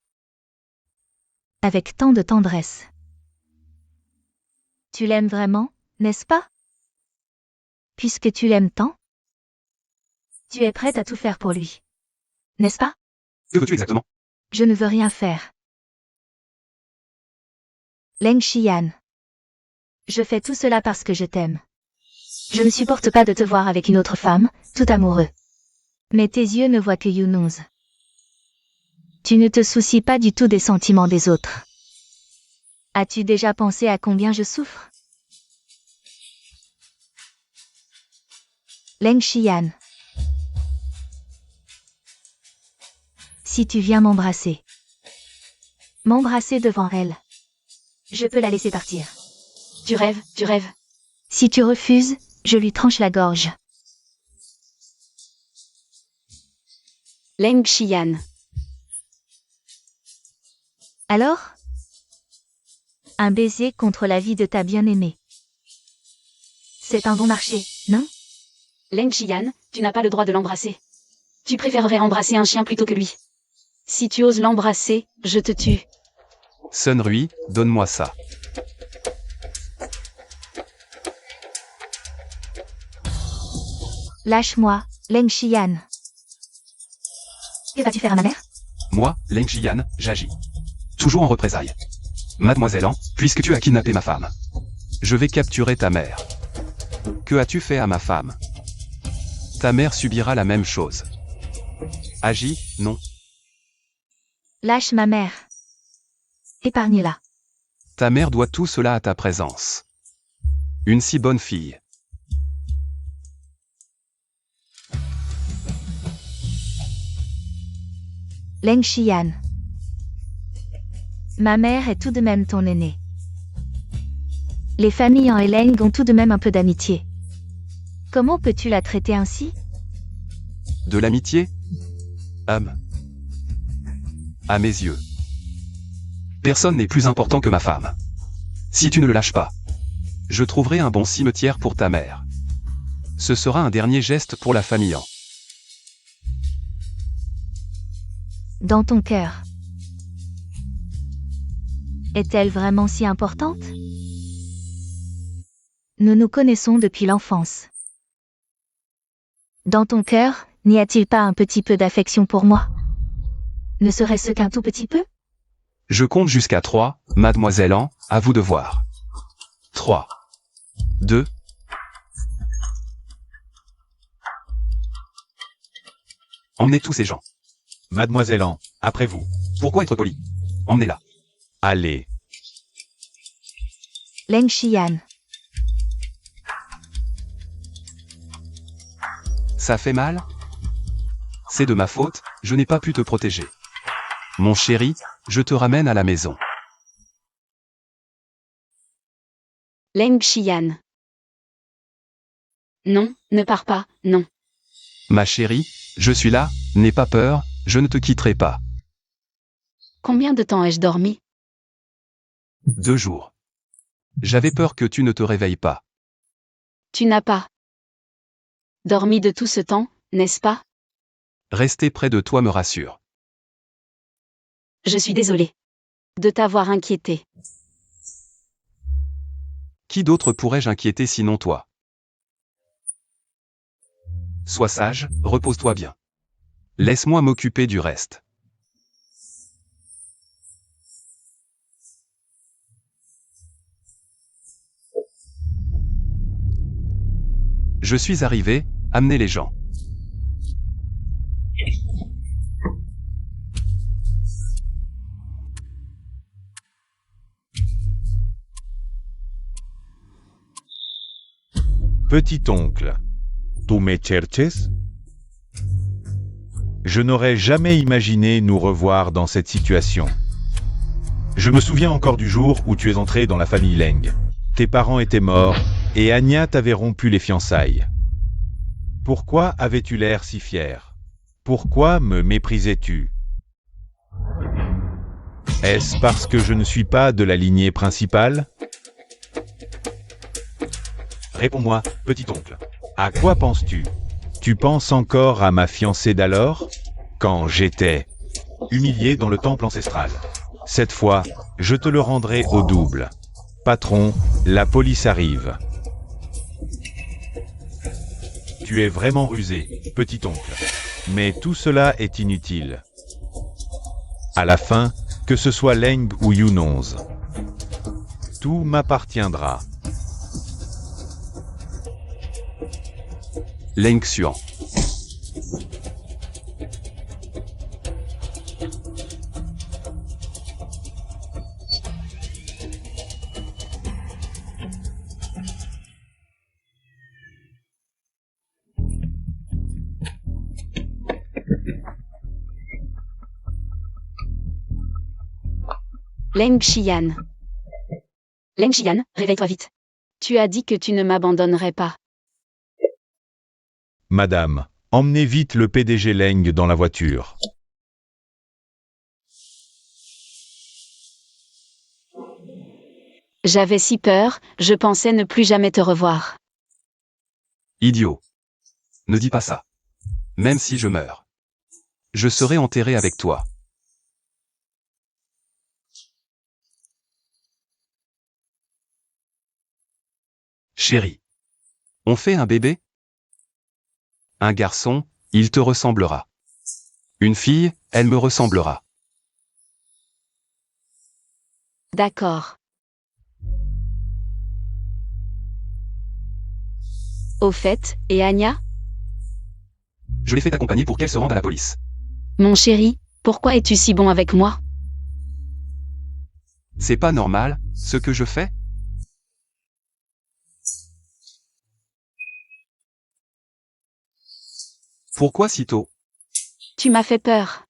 Avec tant de tendresse. Tu l'aimes vraiment, n'est-ce pas? Puisque tu l'aimes tant, tu es prête à tout faire pour lui. N'est-ce pas? Que veux-tu exactement? Je ne veux rien faire. Leng Xian. Je fais tout cela parce que je t'aime. Je ne supporte pas de te voir avec une autre femme, tout amoureux. Mais tes yeux ne voient que Yunuz. Tu ne te soucies pas du tout des sentiments des autres. As-tu déjà pensé à combien je souffre? Leng Xian. Si tu viens m'embrasser. M'embrasser devant elle. Je peux la laisser partir. Tu rêves, tu rêves. Si tu refuses, je lui tranche la gorge. Leng Xian. Alors? Un baiser contre la vie de ta bien-aimée. C'est un bon marché, non? Leng Xian, tu n'as pas le droit de l'embrasser. Tu préférerais embrasser un chien plutôt que lui. Si tu oses l'embrasser, je te tue. Sun Rui, donne-moi ça. Lâche-moi, Leng Xian. Que vas-tu faire à ma mère? Moi, Leng Xian, j'agis. Toujours en représailles. Mademoiselle An, puisque tu as kidnappé ma femme. Je vais capturer ta mère. Que as-tu fait à ma femme? Ta mère subira la même chose. Agis, non. Lâche ma mère. Épargne-la. Ta mère doit tout cela à ta présence. Une si bonne fille. Leng Xian. Ma mère est tout de même ton aînée. Les familles en Leng ont tout de même un peu d'amitié. Comment peux-tu la traiter ainsi? De l'amitié? À mes yeux. Personne n'est plus important que ma femme. Si tu ne le lâches pas, je trouverai un bon cimetière pour ta mère. Ce sera un dernier geste pour la famille An. Dans ton cœur. Est-elle vraiment si importante? Nous nous connaissons depuis l'enfance. Dans ton cœur, n'y a-t-il pas un petit peu d'affection pour moi? Ne serait-ce qu'un tout petit peu? Je compte jusqu'à 3, mademoiselle An, à vous de voir. 3. 2. Emmenez tous ces gens. Mademoiselle An, après vous. Pourquoi être poli? Emmenez-la. Allez. Leng Xian. Ça fait mal? C'est de ma faute, je n'ai pas pu te protéger. Mon chéri, je te ramène à la maison. Leng Xian. Non, ne pars pas, non. Ma chérie, je suis là, n'aie pas peur, je ne te quitterai pas. Combien de temps ai-je dormi? 2 jours. J'avais peur que tu ne te réveilles pas. Tu n'as pas dormi de tout ce temps, n'est-ce pas? Rester près de toi me rassure. Je suis désolée de t'avoir inquiété. Qui d'autre pourrais-je inquiéter sinon toi? Sois sage, repose-toi bien. Laisse-moi m'occuper du reste. Je suis arrivé, amenez les gens. Petit oncle, ¿tú me cherches? Je n'aurais jamais imaginé nous revoir dans cette situation. Je me souviens encore du jour où tu es entré dans la famille Leng. Tes parents étaient morts, et Anya t'avait rompu les fiançailles. Pourquoi avais-tu l'air si fier? Pourquoi me méprisais-tu? Est-ce parce que je ne suis pas de la lignée principale? Réponds-moi, petit oncle. À quoi penses-tu? Tu penses encore à ma fiancée d'alors? Quand j'étais humilié dans le temple ancestral. Cette fois, je te le rendrai au double. Patron, la police arrive. Tu es vraiment rusé, petit oncle. Mais tout cela est inutile. À la fin, que ce soit Leng ou Yunonz, tout m'appartiendra. Leng Xuan. Leng Xian. Leng Xian, réveille-toi vite. Tu as dit que tu ne m'abandonnerais pas. Madame, emmenez vite le PDG Leng dans la voiture. J'avais si peur, je pensais ne plus jamais te revoir. Idiot. Ne dis pas ça. Même si je meurs, je serai enterré avec toi. Chérie. On fait un bébé? Un garçon, il te ressemblera. Une fille, elle me ressemblera. D'accord. Au fait, et Anya? Je l'ai fait accompagner pour qu'elle se rende à la police. Mon chéri, pourquoi es-tu si bon avec moi? C'est pas normal, ce que je fais? Pourquoi si tôt? Tu m'as fait peur.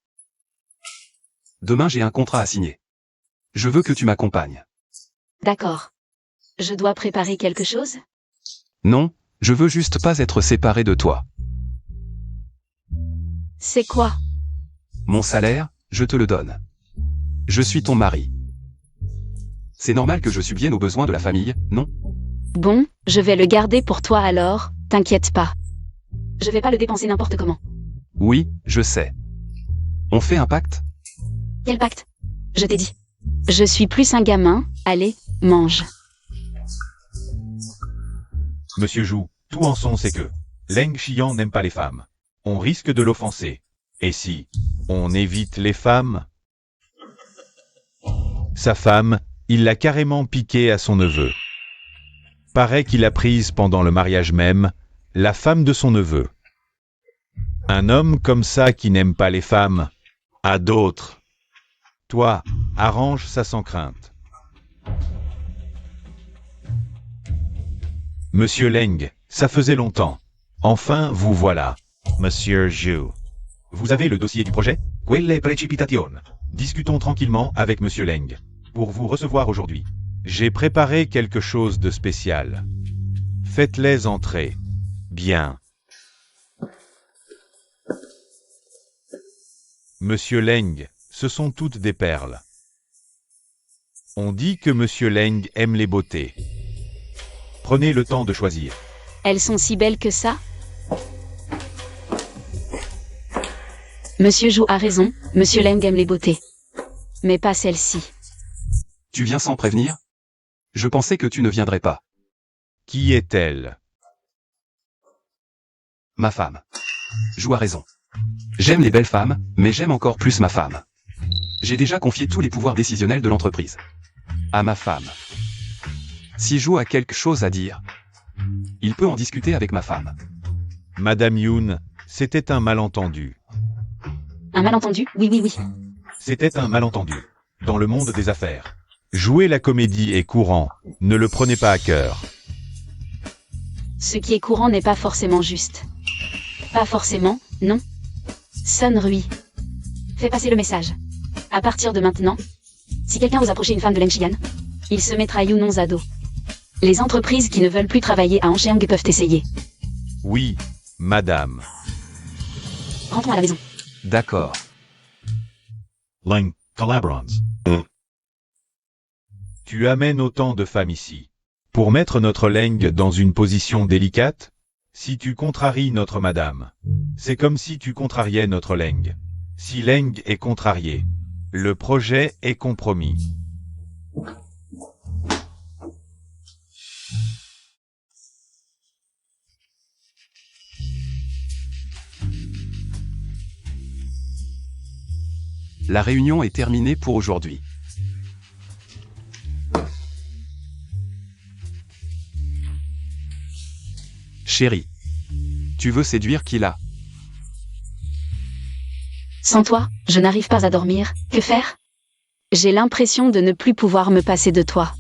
Demain j'ai un contrat à signer. Je veux que tu m'accompagnes. D'accord. Je dois préparer quelque chose? Non, je veux juste pas être séparé de toi. C'est quoi? Mon salaire, je te le donne. Je suis ton mari. C'est normal que je subvienne aux besoins de la famille, non? Bon, je vais le garder pour toi alors, t'inquiète pas. Je vais pas le dépenser n'importe comment. Oui, je sais. On fait un pacte? Quel pacte? Je t'ai dit. Je suis plus un gamin, allez, mange. Monsieur Zhu, tout en son c'est que Leng Xian n'aime pas les femmes. On risque de l'offenser. Et si on évite les femmes? Sa femme, il l'a carrément piquée à son neveu. Paraît qu'il a prise pendant le mariage même, la femme de son neveu. Un homme comme ça qui n'aime pas les femmes, a d'autres. Toi, arrange ça sans crainte. Monsieur Leng, ça faisait longtemps. Enfin, vous voilà. Monsieur Zhu. Vous avez le dossier du projet? Quelle précipitation. Discutons tranquillement avec Monsieur Leng. Pour vous recevoir aujourd'hui. J'ai préparé quelque chose de spécial. Faites-les entrer. Bien. Monsieur Leng, ce sont toutes des perles. On dit que Monsieur Leng aime les beautés. Prenez le temps de choisir. Elles sont si belles que ça? Monsieur Zhou a raison, Monsieur Leng aime les beautés. Mais pas celle-ci. Tu viens sans prévenir? Je pensais que tu ne viendrais pas. Qui est-elle? Ma femme. Zhou a raison. J'aime les belles femmes, mais j'aime encore plus ma femme. J'ai déjà confié tous les pouvoirs décisionnels de l'entreprise à ma femme. Si Zhou a quelque chose à dire, il peut en discuter avec ma femme. Madame Yoon, c'était un malentendu. Un malentendu? Oui, oui, oui. C'était un malentendu. Dans le monde des affaires. Jouer la comédie est courant, ne le prenez pas à cœur. Ce qui est courant n'est pas forcément juste. Pas forcément, non. Sun Rui. Fais passer le message. À partir de maintenant, si quelqu'un ose approcher une femme de Leng Xian, il se mettra Yunons à dos. Les entreprises qui ne veulent plus travailler à Ancheang peuvent essayer. Oui, madame. Rentrons à la maison. D'accord. Leng, collaborons. Tu amènes autant de femmes ici. Pour mettre notre Leng dans une position délicate? Si tu contraries notre madame, c'est comme si tu contrariais notre Leng. Si Leng est contrarié, le projet est compromis. La réunion est terminée pour aujourd'hui. Chérie. Tu veux séduire qui là? Sans toi, je n'arrive pas à dormir. Que faire? J'ai l'impression de ne plus pouvoir me passer de toi.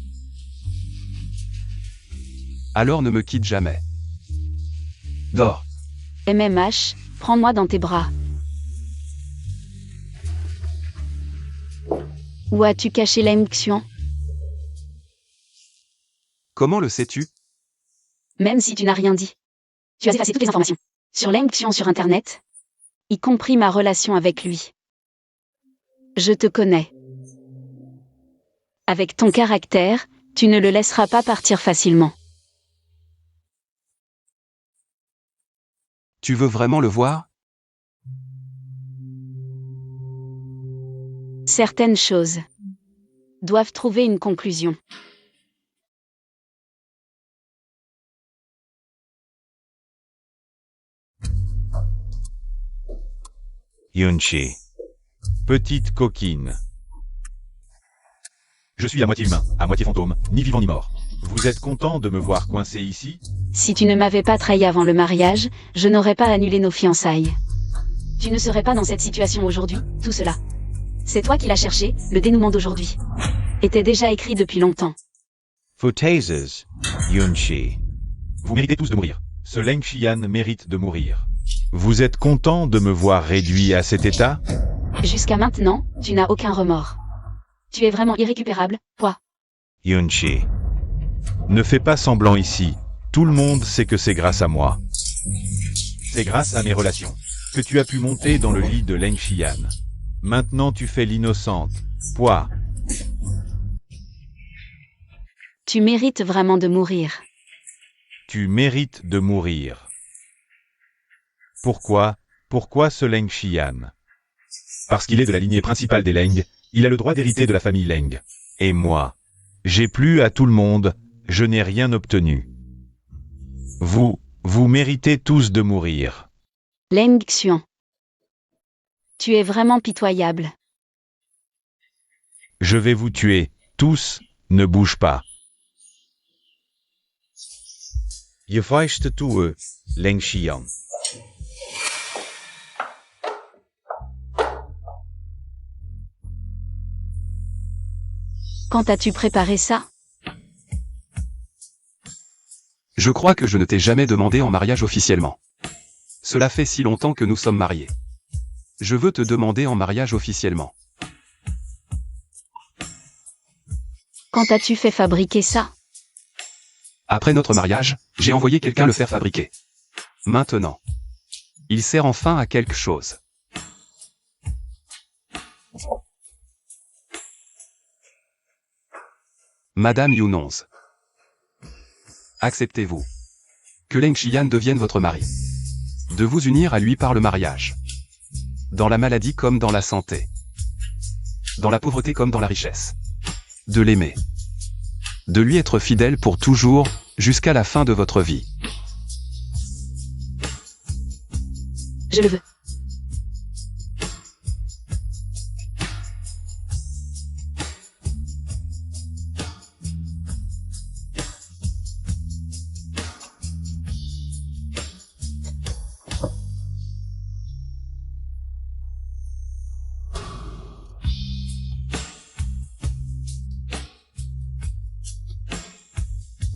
Alors ne me quitte jamais. Dors. MMH, prends-moi dans tes bras. Où as-tu caché Leng Xian? Comment le sais-tu? Même si tu n'as rien dit. Tu as effacé toutes les informations. Sur Leng Xian sur Internet. Y compris ma relation avec lui. Je te connais. Avec ton caractère, tu ne le laisseras pas partir facilement. Tu veux vraiment le voir? Certaines choses doivent trouver une conclusion. Yunchi. Petite coquine. Je suis à moitié humain, à moitié fantôme, ni vivant ni mort. Vous êtes content de me voir coincé ici? Si tu ne m'avais pas trahi avant le mariage, je n'aurais pas annulé nos fiançailles. Tu ne serais pas dans cette situation aujourd'hui, tout cela. C'est toi qui l'as cherché, le dénouement d'aujourd'hui était déjà écrit depuis longtemps. Photases. Yunchi. Vous méritez tous de mourir. Ce Leng Xian mérite de mourir. Vous êtes content de me voir réduit à cet état? Jusqu'à maintenant, tu n'as aucun remords. Tu es vraiment irrécupérable, quoi. Yunchi. Ne fais pas semblant ici. Tout le monde sait que c'est grâce à moi. C'est grâce à mes relations que tu as pu monter dans le lit de Leng Xian. Maintenant tu fais l'innocente. Quoi? Tu mérites vraiment de mourir. Tu mérites de mourir. Pourquoi? Pourquoi ce Leng Xian? Parce qu'il est de la lignée principale des Leng, il a le droit d'hériter de la famille Leng. Et moi? J'ai plu à tout le monde, je n'ai rien obtenu. Vous méritez tous de mourir. Leng Xian. Tu es vraiment pitoyable. Je vais vous tuer, tous, ne bouge pas. Je feiste toe, Leng Xian. Quand as-tu préparé ça? Je crois que je ne t'ai jamais demandé en mariage officiellement. Cela fait si longtemps que nous sommes mariés. Je veux te demander en mariage officiellement. Quand as-tu fait fabriquer ça? Après notre mariage, j'ai envoyé quelqu'un le faire fabriquer. Maintenant, il sert enfin à quelque chose. Madame Yunonz, acceptez-vous que Leng Xian devienne votre mari, de vous unir à lui par le mariage, dans la maladie comme dans la santé, dans la pauvreté comme dans la richesse, de l'aimer, de lui être fidèle pour toujours, jusqu'à la fin de votre vie. Je le veux.